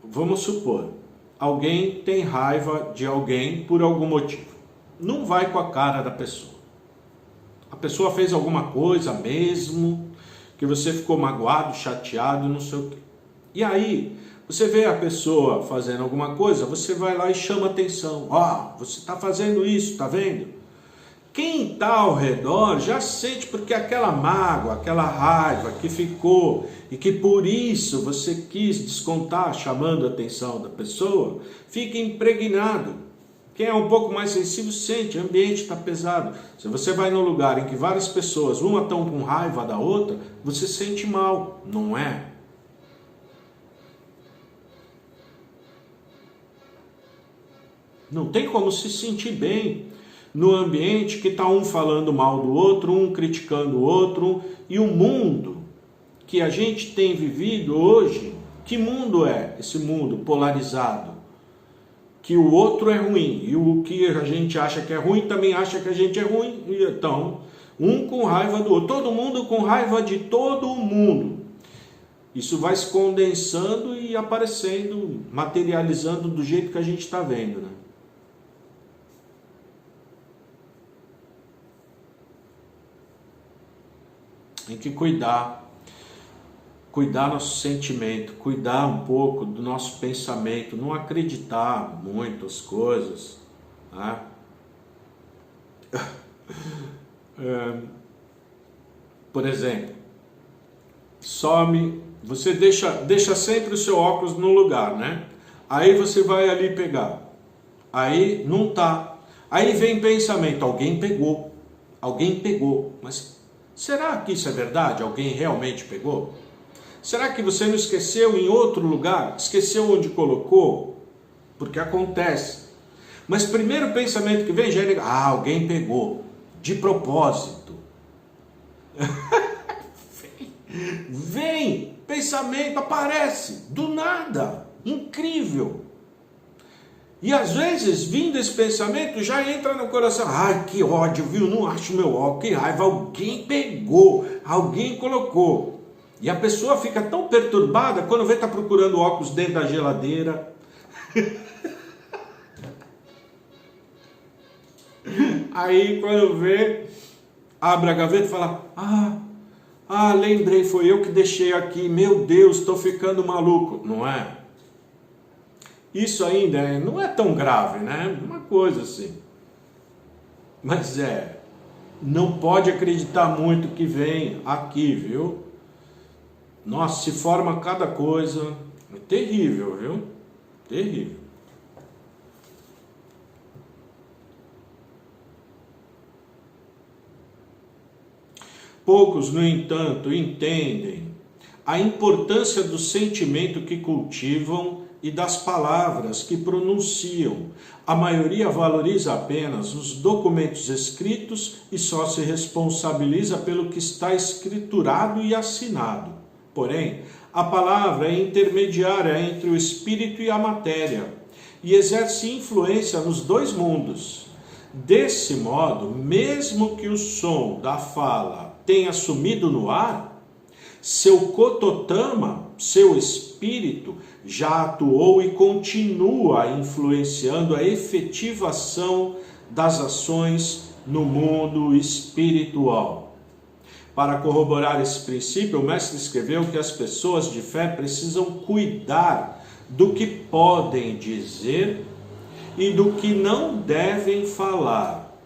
Speaker 1: Vamos supor, alguém tem raiva de alguém por algum motivo. Não vai com a cara da pessoa. A pessoa fez alguma coisa mesmo, que você ficou magoado, chateado, não sei o quê. E aí, você vê a pessoa fazendo alguma coisa, você vai lá e chama atenção. Você está fazendo isso, tá vendo? Quem está ao redor já sente, porque aquela mágoa, aquela raiva que ficou e que por isso você quis descontar chamando a atenção da pessoa, fica impregnado. Quem é um pouco mais sensível sente, o ambiente está pesado. Se você vai num lugar em que várias pessoas, uma estão com raiva da outra, você sente mal, não é? Não tem como se sentir bem no ambiente que está um falando mal do outro, um criticando o outro, e o mundo que a gente tem vivido hoje, que mundo é esse mundo polarizado? Que o outro é ruim, e o que a gente acha que é ruim também acha que a gente é ruim, e então, um com raiva do outro, todo mundo com raiva de todo mundo. Isso vai se condensando e aparecendo, materializando do jeito que a gente está vendo, né? Tem que cuidar nosso sentimento, cuidar um pouco do nosso pensamento, não acreditar muito as coisas, né? Por exemplo, você deixa sempre o seu óculos no lugar, né? Aí você vai ali pegar, aí não tá, aí vem pensamento, alguém pegou, mas será que isso é verdade? Alguém realmente pegou? Será que você não esqueceu em outro lugar? Esqueceu onde colocou? Porque acontece. Mas primeiro pensamento que vem já é alguém pegou. De propósito. Vem, pensamento aparece. Do nada. Incrível. E às vezes, vindo esse pensamento, já entra no coração. Ai, que ódio, viu? Não acho meu óculos. Que raiva. Alguém pegou. Alguém colocou. E a pessoa fica tão perturbada quando vê está procurando óculos dentro da geladeira. Aí quando vê, abre a gaveta e fala, lembrei, foi eu que deixei aqui, meu Deus, estou ficando maluco. Não é? Isso ainda não é tão grave, né? Uma coisa assim. Mas não pode acreditar muito que vem aqui, viu? Nossa, se forma cada coisa. É terrível, viu? Terrível. Poucos, no entanto, entendem a importância do sentimento que cultivam e das palavras que pronunciam. A maioria valoriza apenas os documentos escritos e só se responsabiliza pelo que está escriturado e assinado. Porém, a palavra é intermediária entre o espírito e a matéria e exerce influência nos dois mundos. Desse modo, mesmo que o som da fala tenha sumido no ar, seu Kototama, seu espírito, já atuou e continua influenciando a efetivação das ações no mundo espiritual. Para corroborar esse princípio, o mestre escreveu que as pessoas de fé precisam cuidar do que podem dizer e do que não devem falar.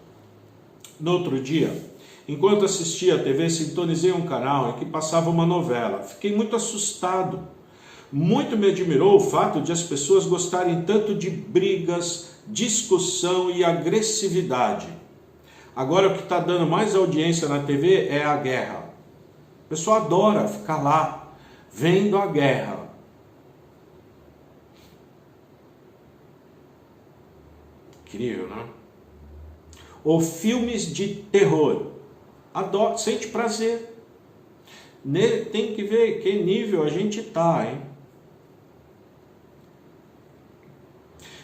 Speaker 1: No outro dia, enquanto assistia a TV, sintonizei um canal em que passava uma novela. Fiquei muito assustado. Muito me admirou o fato de as pessoas gostarem tanto de brigas, discussão e agressividade. Agora o que está dando mais audiência na TV é a guerra. O pessoal adora ficar lá, vendo a guerra. Incrível, né? Ou filmes de terror. Adoro, sente prazer. Tem que ver que nível a gente está, hein?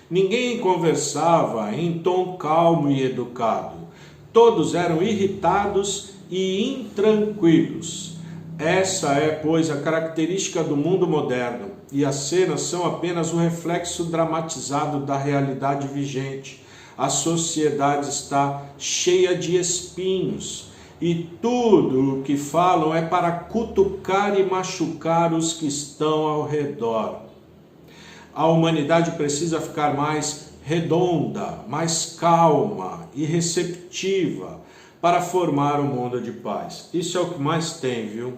Speaker 1: Ninguém conversava em tom calmo e educado. Todos eram irritados e intranquilos. Essa é, pois, a característica do mundo moderno, e as cenas são apenas um reflexo dramatizado da realidade vigente. A sociedade está cheia de espinhos, e tudo o que falam é para cutucar e machucar os que estão ao redor. A humanidade precisa ficar mais redonda, mais calma e receptiva para formar um mundo de paz. Isso é o que mais tem, viu?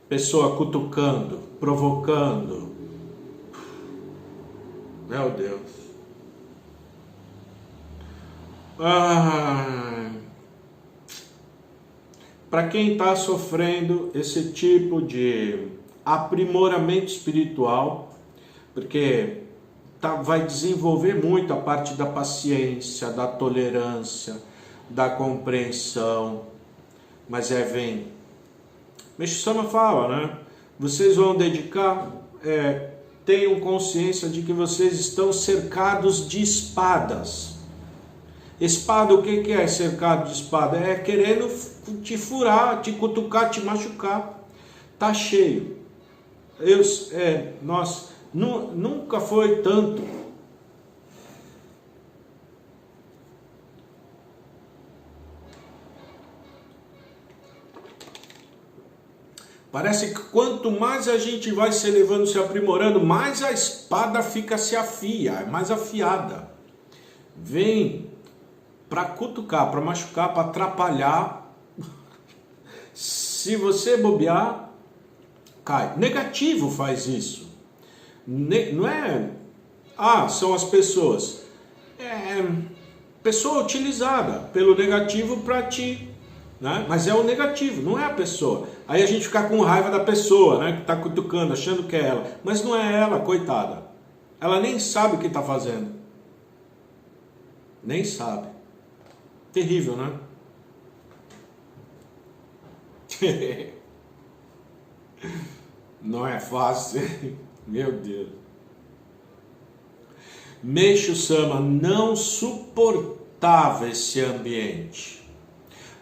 Speaker 1: Pessoa cutucando, provocando. Meu Deus. Para quem está sofrendo esse tipo de aprimoramento espiritual, porque vai desenvolver muito a parte da paciência, da tolerância, da compreensão, mas vem. Meixo Sama fala, né? Vocês vão dedicar, tenham consciência de que vocês estão cercados de espadas. Espada, o que é cercado de espada? É querendo te furar, te cutucar, te machucar. Tá cheio. Nunca foi tanto. Parece que quanto mais a gente vai se elevando, se aprimorando, mais a espada se afia, é mais afiada. Vem para cutucar, para machucar, para atrapalhar. Se você bobear, cai. Negativo faz isso. Não é... são as pessoas. Pessoa utilizada pelo negativo para ti, né? Mas é o negativo, não é a pessoa. Aí a gente fica com raiva da pessoa, né? Que está cutucando, achando que é ela. Mas não é ela, coitada. Ela nem sabe o que está fazendo. Nem sabe. Terrível, né? Não é fácil. Meu Deus. Meixo Sama não suportava esse ambiente.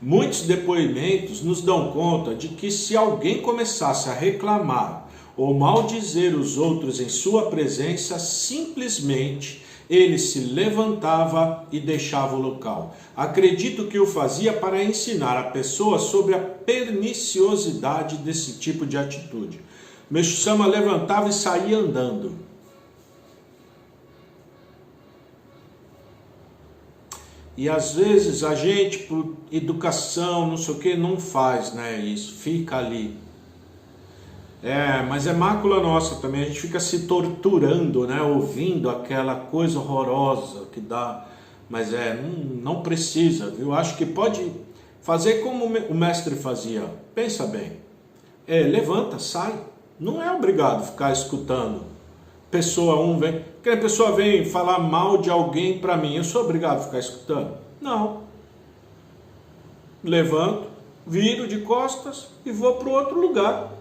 Speaker 1: Muitos depoimentos nos dão conta de que se alguém começasse a reclamar ou maldizer os outros em sua presença, simplesmente ele se levantava e deixava o local. Acredito que o fazia para ensinar a pessoa sobre a perniciosidade desse tipo de atitude. Meixo Sama levantava e saía andando. E às vezes a gente, por educação, não sei o que, não faz, né, isso, fica ali. Mas é mácula nossa também, a gente fica se torturando, né, ouvindo aquela coisa horrorosa que dá, mas não precisa, viu? Acho que pode Fazer como o mestre fazia. Pensa bem. Levanta, sai. Não é obrigado ficar escutando. Pessoa 1 vem... Porque a pessoa vem falar mal de alguém para mim. Eu sou obrigado a ficar escutando? Não. Levanto, viro de costas e vou para o outro lugar.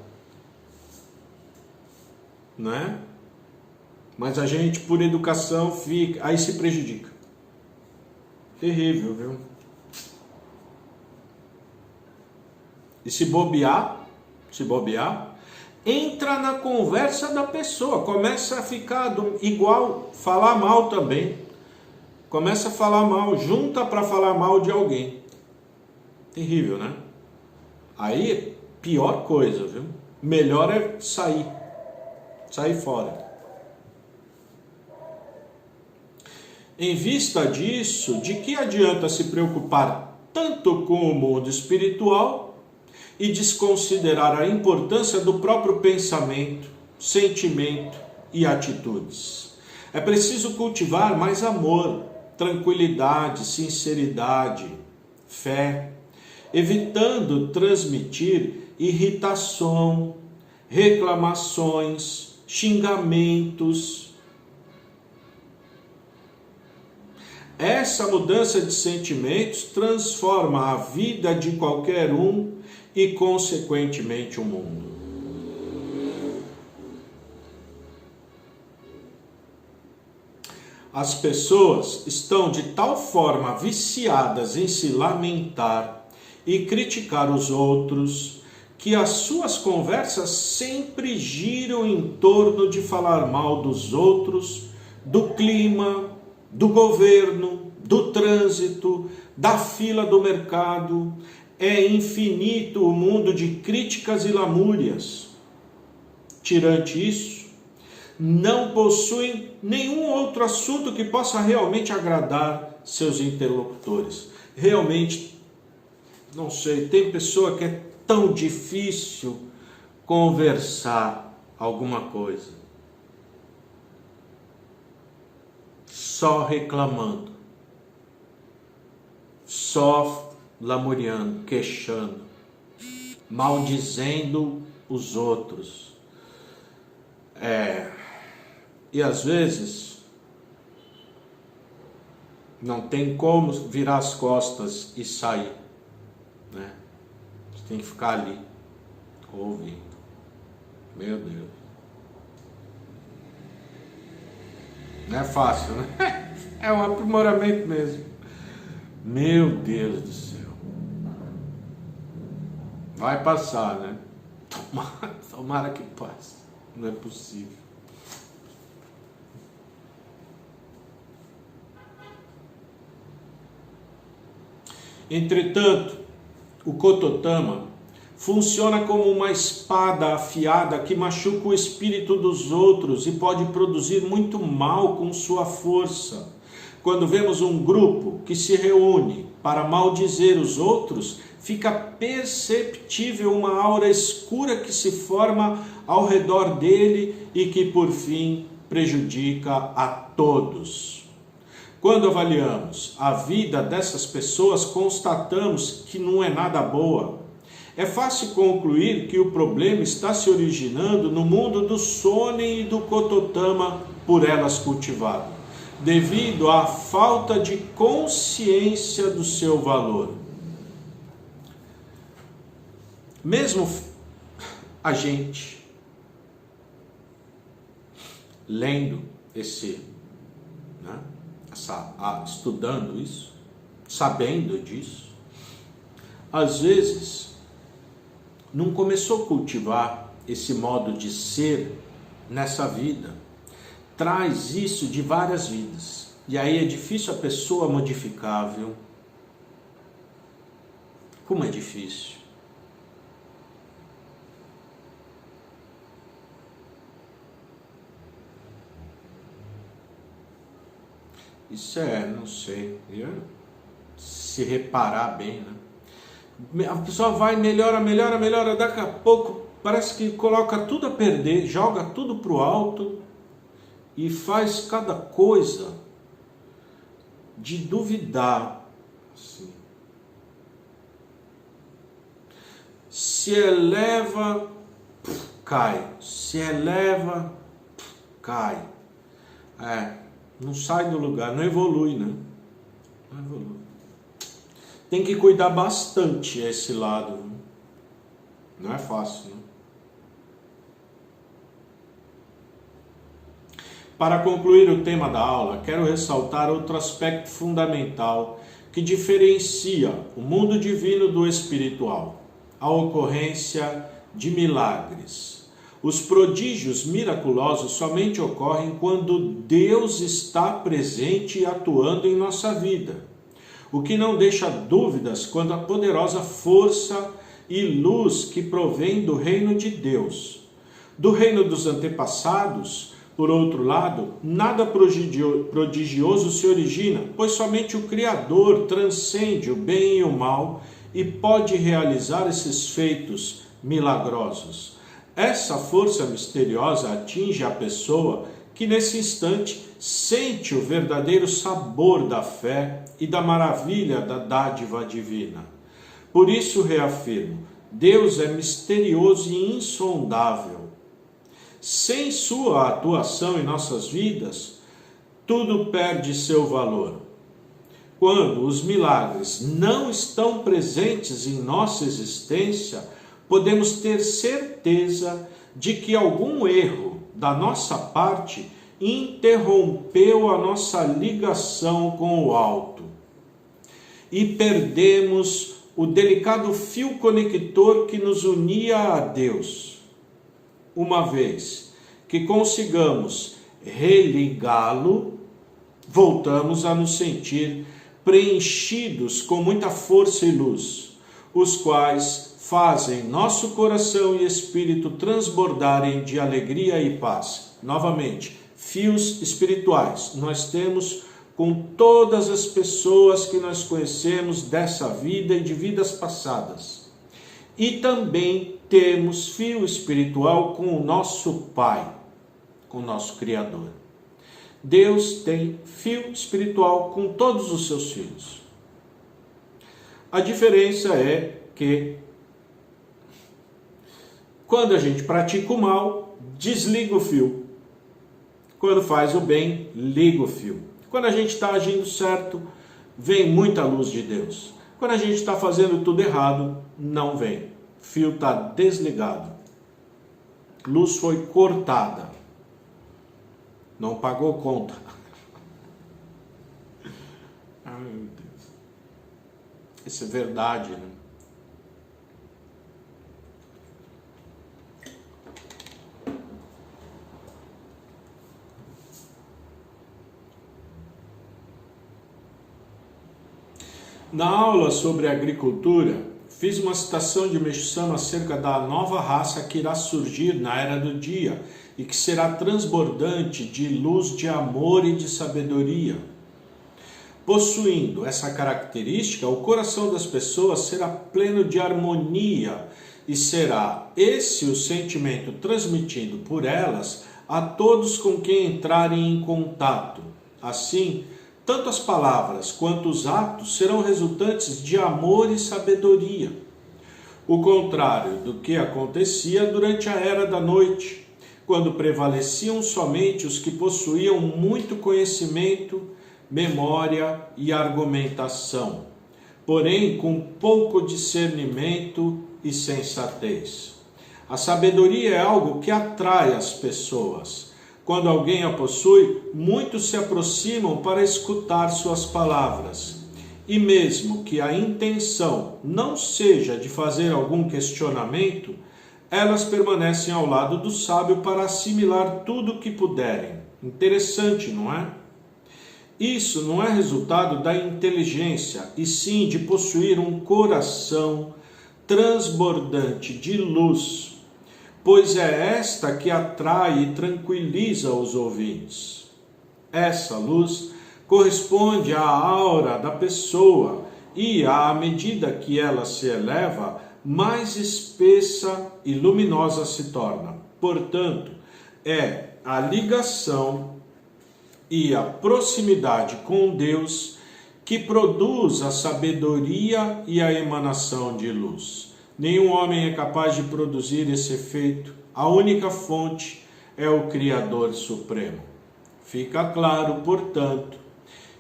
Speaker 1: Não é? Mas a gente, por educação, fica... Aí se prejudica. Terrível, viu? E se bobear, entra na conversa da pessoa, começa a ficar igual, falar mal também. Começa a falar mal, junta para falar mal de alguém. Terrível, né? Aí, pior coisa, viu? Melhor é sair fora. Em vista disso, de que adianta se preocupar tanto com o mundo espiritual e desconsiderar a importância do próprio pensamento, sentimento e atitudes? É preciso cultivar mais amor, tranquilidade, sinceridade, fé, evitando transmitir irritação, reclamações, xingamentos. Essa mudança de sentimentos transforma a vida de qualquer um e, consequentemente, o mundo. As pessoas estão de tal forma viciadas em se lamentar e criticar os outros que as suas conversas sempre giram em torno de falar mal dos outros, do clima, do governo, do trânsito, da fila do mercado. É infinito o mundo de críticas e lamúrias. Tirante isso, não possuem nenhum outro assunto que possa realmente agradar seus interlocutores. Realmente, não sei, tem pessoa que é tão difícil conversar alguma coisa. Só reclamando, só lamuriando, queixando, maldizendo os outros. E às vezes não tem como virar as costas e sair, né? Você tem que ficar ali, ouvindo. Meu Deus. Não é fácil, né? É um aprimoramento mesmo. Meu Deus do céu. Vai passar, né? Tomara que passe. Não é possível. Entretanto, o Kototama funciona como uma espada afiada que machuca o espírito dos outros e pode produzir muito mal com sua força. Quando vemos um grupo que se reúne para maldizer os outros, fica perceptível uma aura escura que se forma ao redor dele e que, por fim, prejudica a todos. Quando avaliamos a vida dessas pessoas, constatamos que não é nada boa. É fácil concluir que o problema está se originando no mundo do Sonen e do Kototama por elas cultivado, devido à falta de consciência do seu valor. Mesmo a gente lendo estudando isso, sabendo disso, às vezes não começou a cultivar esse modo de ser nessa vida. Traz isso de várias vidas. E aí é difícil a pessoa modificável. Como é difícil. Isso não sei, se reparar bem, né? A pessoa vai, melhora, daqui a pouco parece que coloca tudo a perder, joga tudo para o alto e faz cada coisa de duvidar, assim. se eleva, cai. Se eleva, cai. Não sai do lugar, não evolui, né? Não evolui. Tem que cuidar bastante esse lado, né? Não é fácil, né? Para concluir o tema da aula, quero ressaltar outro aspecto fundamental que diferencia o mundo divino do espiritual: a ocorrência de milagres. Os prodígios miraculosos somente ocorrem quando Deus está presente e atuando em nossa vida, o que não deixa dúvidas quanto à poderosa força e luz que provém do reino de Deus. Do reino dos antepassados, por outro lado, nada prodigioso se origina, pois somente o Criador transcende o bem e o mal e pode realizar esses feitos milagrosos. Essa força misteriosa atinge a pessoa que nesse instante sente o verdadeiro sabor da fé e da maravilha da dádiva divina. Por isso reafirmo, Deus é misterioso e insondável. Sem sua atuação em nossas vidas, tudo perde seu valor. Quando os milagres não estão presentes em nossa existência, podemos ter certeza de que algum erro da nossa parte interrompeu a nossa ligação com o alto e perdemos o delicado fio conector que nos unia a Deus. Uma vez que consigamos religá-lo, voltamos a nos sentir preenchidos com muita força e luz, os quais fazem nosso coração e espírito transbordarem de alegria e paz. Novamente, fios espirituais nós temos com todas as pessoas que nós conhecemos dessa vida e de vidas passadas. E também temos fio espiritual com o nosso Pai, com o nosso Criador. Deus tem fio espiritual com todos os seus filhos. A diferença é que quando a gente pratica o mal, desliga o fio. Quando faz o bem, liga o fio. Quando a gente está agindo certo, vem muita luz de Deus. Quando a gente está fazendo tudo errado, não vem. O fio está desligado. Luz foi cortada. Não pagou conta. Ai, meu Deus. Isso é verdade, né? Na aula sobre agricultura, fiz uma citação de Meixo Sama acerca da nova raça que irá surgir na era do dia e que será transbordante de luz, de amor e de sabedoria. Possuindo essa característica, o coração das pessoas será pleno de harmonia e será esse o sentimento transmitido por elas a todos com quem entrarem em contato. Assim, tanto as palavras quanto os atos serão resultantes de amor e sabedoria. O contrário do que acontecia durante a era da noite, quando prevaleciam somente os que possuíam muito conhecimento, memória e argumentação, porém com pouco discernimento e sensatez. A sabedoria é algo que atrai as pessoas. Quando alguém a possui, muitos se aproximam para escutar suas palavras. E mesmo que a intenção não seja de fazer algum questionamento, elas permanecem ao lado do sábio para assimilar tudo o que puderem. Interessante, não é? Isso não é resultado da inteligência, e sim de possuir um coração transbordante de luz, pois é esta que atrai e tranquiliza os ouvintes. Essa luz corresponde à aura da pessoa e, à medida que ela se eleva, mais espessa e luminosa se torna. Portanto, é a ligação e a proximidade com Deus que produz a sabedoria e a emanação de luz. Nenhum homem é capaz de produzir esse efeito. A única fonte é o Criador Supremo. Fica claro, portanto,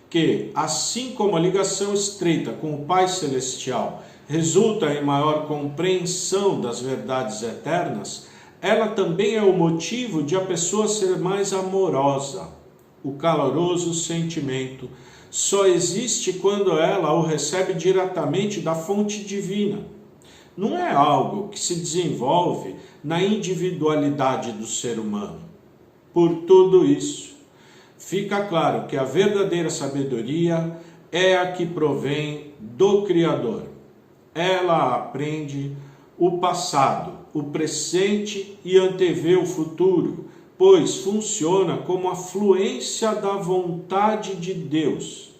Speaker 1: que, assim como a ligação estreita com o Pai Celestial resulta em maior compreensão das verdades eternas, ela também é o motivo de a pessoa ser mais amorosa. O caloroso sentimento só existe quando ela o recebe diretamente da fonte divina. Não é algo que se desenvolve na individualidade do ser humano. Por tudo isso, fica claro que a verdadeira sabedoria é a que provém do Criador. Ela aprende o passado, o presente e antevê o futuro, pois funciona como a fluência da vontade de Deus,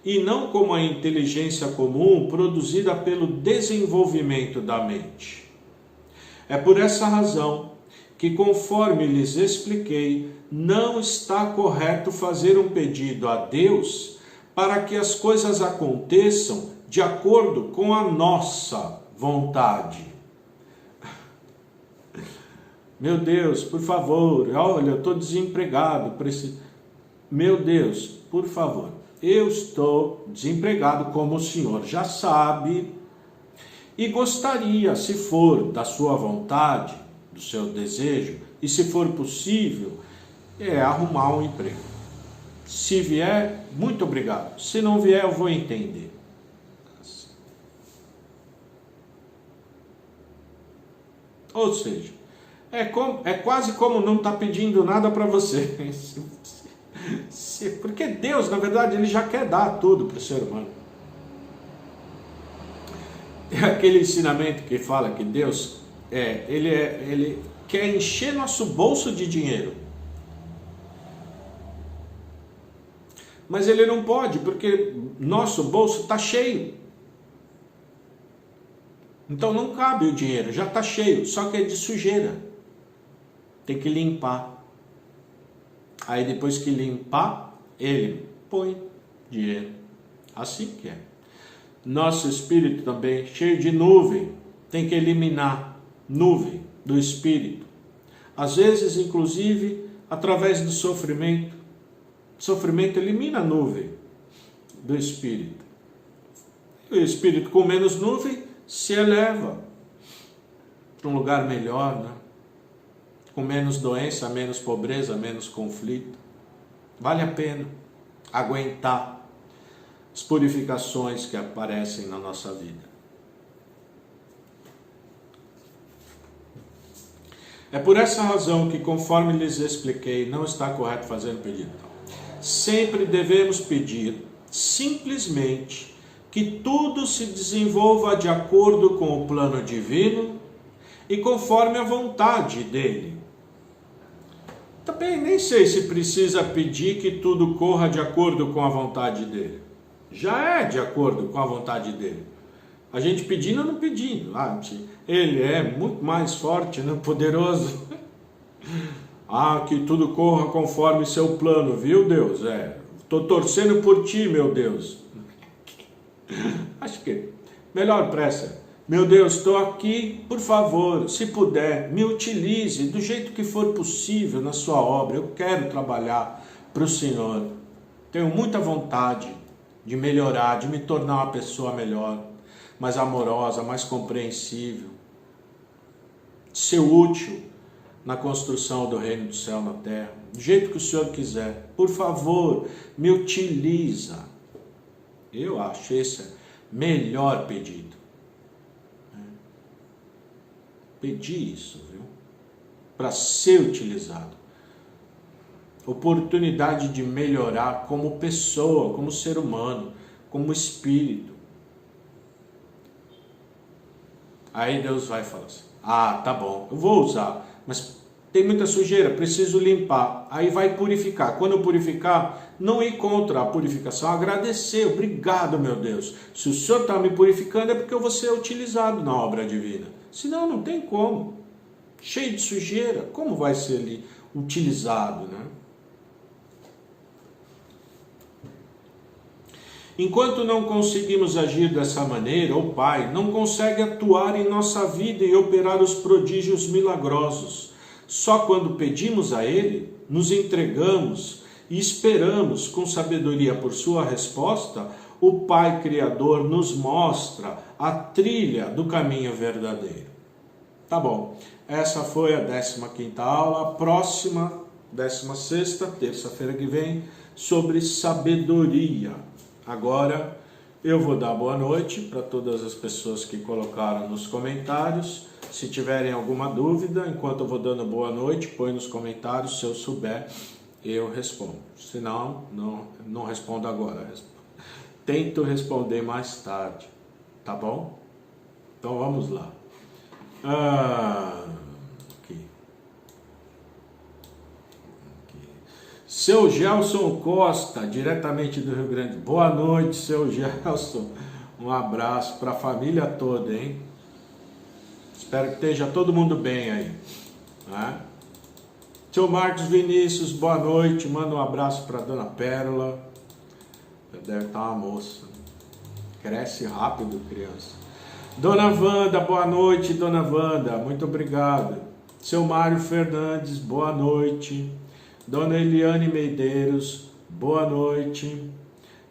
Speaker 1: e não como a inteligência comum produzida pelo desenvolvimento da mente. É por essa razão que, conforme lhes expliquei, não está correto fazer um pedido a Deus para que as coisas aconteçam de acordo com a nossa vontade. Meu Deus, por favor, olha, eu estou desempregado. Meu Deus, por favor, eu estou desempregado, como o senhor já sabe, e gostaria, se for da sua vontade, do seu desejo, e se for possível, arrumar um emprego. Se vier, muito obrigado. Se não vier, eu vou entender. Ou seja, é quase como não estar pedindo nada para você. Porque Deus, na verdade, Ele já quer dar tudo para o ser humano. É aquele ensinamento que fala que Deus, Ele quer encher nosso bolso de dinheiro. Mas Ele não pode, porque nosso bolso está cheio. Então não cabe o dinheiro, já está cheio, só que é de sujeira. Tem que limpar. Aí depois que limpar, Ele põe dinheiro. Assim que é. Nosso espírito também, cheio de nuvem, tem que eliminar nuvem do espírito. Às vezes, inclusive, através do sofrimento. O sofrimento elimina a nuvem do espírito. E o espírito com menos nuvem se eleva para um lugar melhor, né? Com menos doença, menos pobreza, menos conflito. Vale a pena aguentar as purificações que aparecem na nossa vida. É por essa razão que, conforme lhes expliquei, não está correto fazer um pedido. Sempre devemos pedir, simplesmente, que tudo se desenvolva de acordo com o plano divino e conforme a vontade dele. Também nem sei se precisa pedir que tudo corra de acordo com a vontade dele. Já é de acordo com a vontade dele. A gente pedindo ou não pedindo. Ele é muito mais forte, né? Poderoso. Que tudo corra conforme seu plano, viu, Deus? Estou torcendo por ti, meu Deus. Acho que melhor pressa. Meu Deus, estou aqui, por favor, se puder, me utilize do jeito que for possível na sua obra. Eu quero trabalhar para o Senhor. Tenho muita vontade de melhorar, de me tornar uma pessoa melhor, mais amorosa, mais compreensível, ser útil na construção do reino do céu na terra, do jeito que o Senhor quiser. Por favor, me utiliza. Eu acho esse melhor pedido. Pedir isso, viu? Para ser utilizado. Oportunidade de melhorar como pessoa, como ser humano, como espírito. Aí Deus vai falar assim: tá bom, eu vou usar, mas tem muita sujeira, preciso limpar. Aí vai purificar. Quando eu purificar, não ir contra a purificação, agradecer. Obrigado, meu Deus. Se o Senhor está me purificando, é porque eu vou ser utilizado na obra divina. Senão não tem como. Cheio de sujeira, como vai ser ali utilizado, né? Enquanto não conseguimos agir dessa maneira, o Pai não consegue atuar em nossa vida e operar os prodígios milagrosos. Só quando pedimos a Ele, nos entregamos e esperamos com sabedoria por sua resposta, o Pai Criador nos mostra a trilha do caminho verdadeiro. Tá bom, essa foi a 15ª aula. A próxima, 16ª, terça-feira que vem, sobre sabedoria. Agora eu vou dar boa noite para todas as pessoas que colocaram nos comentários. Se tiverem alguma dúvida, enquanto eu vou dando boa noite, põe nos comentários. Se eu souber, eu respondo. Se não, não respondo agora. Tento responder mais tarde, tá bom? Então vamos lá. Aqui. Seu Gelson Costa, diretamente do Rio Grande. Boa noite, seu Gelson. Um abraço para a família toda, hein? Espero que esteja todo mundo bem aí, né? Seu Marcos Vinícius, boa noite. Manda um abraço para Dona Pérola. Deve estar uma moça. Cresce rápido, criança. Dona Wanda, boa noite, Dona Wanda. Muito obrigado. Seu Mário Fernandes, boa noite. Dona Eliane Medeiros, boa noite.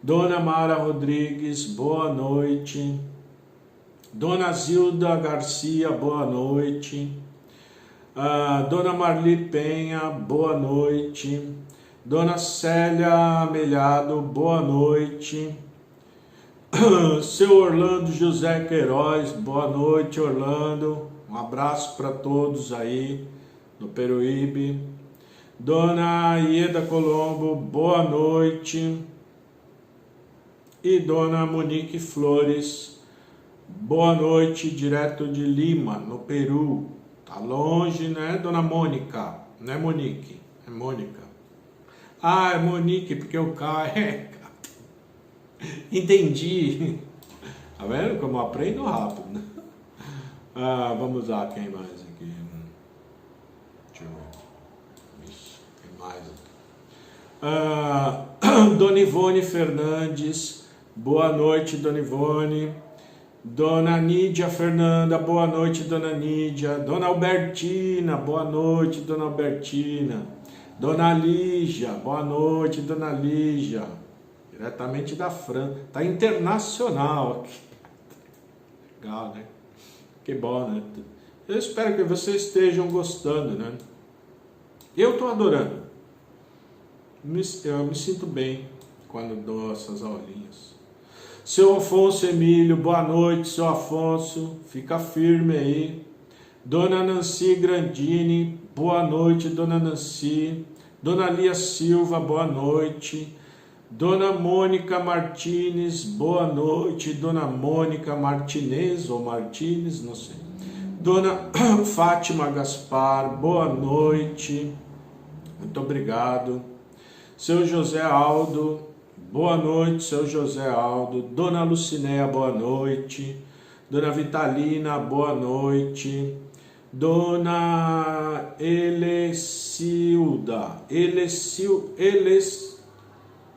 Speaker 1: Dona Mara Rodrigues, boa noite. Dona Zilda Garcia, boa noite. Dona Marli Penha, boa noite. Dona Célia Amelhado, boa noite. Seu Orlando José Queiroz, boa noite, Orlando. Um abraço para todos aí no Peruíbe. Dona Ieda Colombo, boa noite. E Dona Monique Flores, boa noite, direto de Lima, no Peru. Tá longe, né, Dona Mônica? Não é Monique, é Mônica. É Monique, porque o K é... Entendi. Tá vendo como eu aprendo rápido, né? Vamos lá, quem mais aqui? Deixa eu ver. Isso, quem mais aqui? Dona Ivone Fernandes, boa noite, Dona Ivone. Dona Nídia Fernanda, boa noite, Dona Nídia. Dona Albertina, boa noite, Dona Albertina. Dona Lígia, boa noite, Dona Lígia. Diretamente da França. Tá internacional aqui. Legal, né? Que bom, né? Eu espero que vocês estejam gostando, né? Eu tô adorando. Eu me sinto bem quando dou essas aulinhas. Seu Afonso Emílio, boa noite, seu Afonso. Fica firme aí. Dona Nancy Grandini, boa noite, Dona Nancy. Dona Lia Silva, boa noite. Dona Mônica Martins, boa noite. Dona Mônica Martinez ou Martins, não sei. Dona Fátima Gaspar, boa noite. Muito obrigado. Seu José Aldo, boa noite, seu José Aldo. Dona Lucinéia, boa noite. Dona Vitalina, boa noite. Dona Elecilda,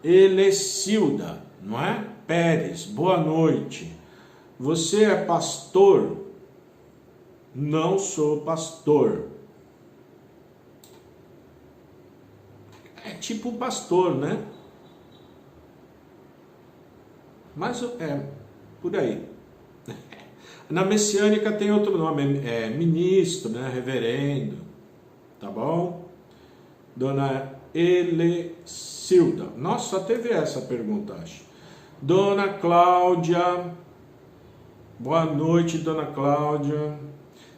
Speaker 1: Elecilda, não é? Pérez, boa noite. Você é pastor? Não sou pastor. É tipo pastor, né? Mas é por aí. Na messiânica tem outro nome, é ministro, né? Reverendo, tá bom? Dona Elecilda. Nossa, só teve essa pergunta, acho. Dona Cláudia, boa noite, Dona Cláudia.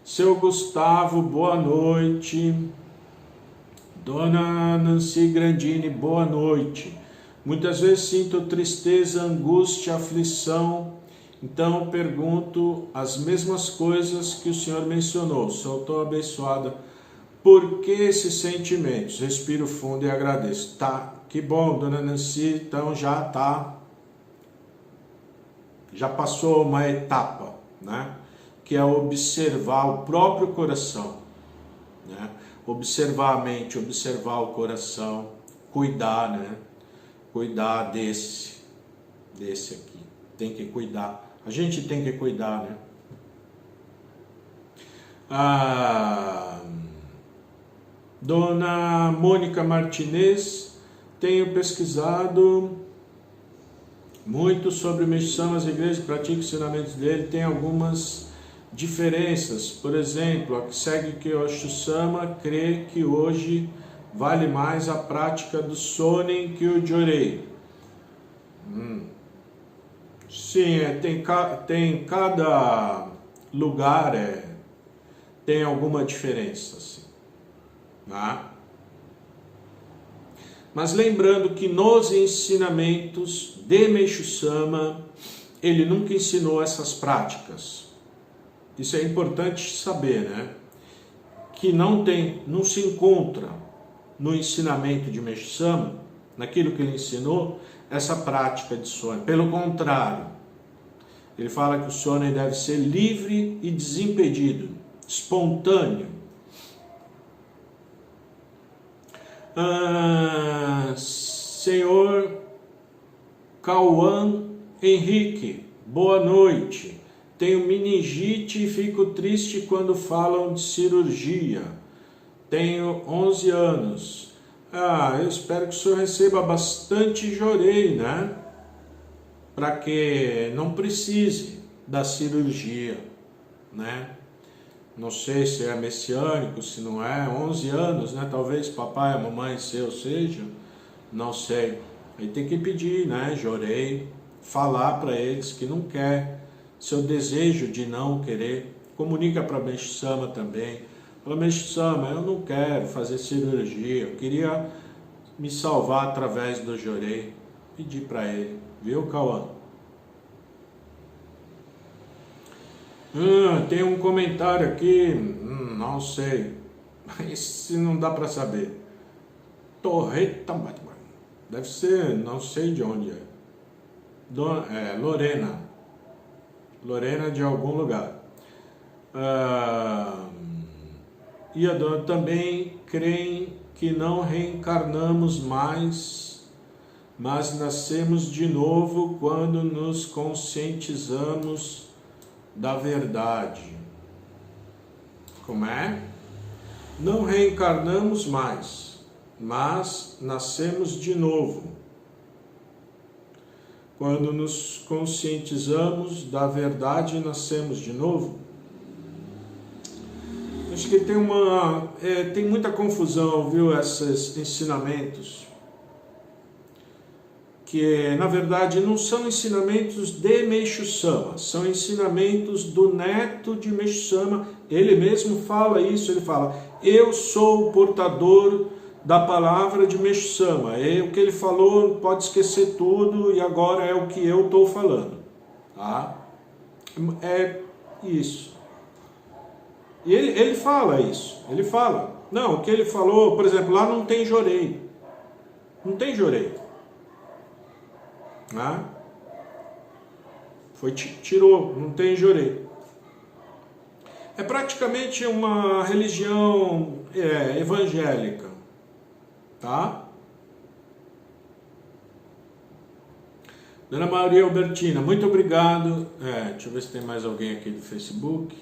Speaker 1: Seu Gustavo, boa noite. Dona Nancy Grandini, boa noite. Muitas vezes sinto tristeza, angústia, aflição. Então pergunto as mesmas coisas que o Senhor mencionou. Sou tão abençoada. Por que esses sentimentos? Respiro fundo e agradeço. Tá, que bom, Dona Nancy. Então já passou uma etapa, né? Que é observar o próprio coração, né? Observar a mente, observar o coração, cuidar, né? Cuidar desse aqui. Tem que cuidar. A gente tem que cuidar, né? Dona Mônica Martinez, tenho pesquisado muito sobre o Meixo Sama, as igrejas que praticam os ensinamentos dele, tem algumas diferenças. Por exemplo, a que segue que o Osho Sama crê que hoje vale mais a prática do Sonen que o Jorei. Sim, tem cada lugar tem alguma diferença, assim, tá? Mas lembrando que nos ensinamentos de Meixo Sama, ele nunca ensinou essas práticas. Isso é importante saber, né? Que não se encontra no ensinamento de Meixo Sama, naquilo que ele ensinou, essa prática de Sonen. Pelo contrário, ele fala que o Sonen deve ser livre e desimpedido, espontâneo. Senhor Cauã Henrique, boa noite. Tenho meningite e fico triste quando falam de cirurgia. Tenho 11 anos. Eu espero que o senhor receba bastante jorei, né? Para que não precise da cirurgia, né? Não sei se é messiânico, se não é, 11 anos, né? Talvez papai, a mamãe seu seja, não sei. Aí tem que pedir, né? Jorei, falar para eles que não quer, seu desejo de não querer. Comunica para Meixo Sama também. Fala, Meixo Sama, eu não quero fazer cirurgia, eu queria me salvar através do jorei. Pedir para ele, viu, Cauã? Tem um comentário aqui, não sei, esse não dá para saber. Torreta, deve ser, não sei de onde é. Lorena de algum lugar. E a dona também creem que não reencarnamos mais, mas nascemos de novo quando nos conscientizamos da verdade. Como é? Não reencarnamos mais, mas nascemos de novo quando nos conscientizamos da verdade, nascemos de novo. Acho que tem muita confusão, viu, esses ensinamentos, que na verdade não são ensinamentos de Meixo Sama, são ensinamentos do neto de Meixo Sama. Ele mesmo fala isso, ele fala, eu sou o portador da palavra de Meixo Sama, o que ele falou pode esquecer tudo e agora é o que eu estou falando, tá? É isso. E ele fala isso, ele fala, não, o que ele falou, por exemplo, lá não tem jorei, né? Tirou, não tem jorei. É praticamente uma religião evangélica, tá? Dona Maria Albertina, muito obrigado. Deixa eu ver se tem mais alguém aqui do Facebook.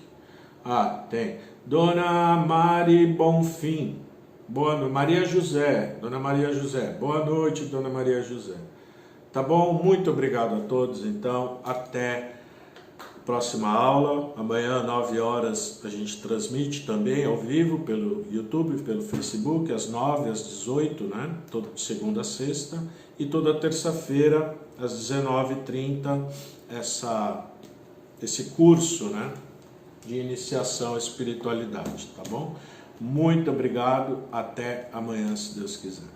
Speaker 1: Tem. Dona Mari Bonfim. Maria José. Dona Maria José. Boa noite, Dona Maria José. Tá bom? Muito obrigado a todos. Então, até a próxima aula. Amanhã, 9 horas, a gente transmite também ao vivo pelo YouTube, pelo Facebook, às 9, às 18, né? Toda segunda a sexta. E toda terça-feira, às 19h30, esse curso, né? De iniciação à espiritualidade, tá bom? Muito obrigado, até amanhã, se Deus quiser.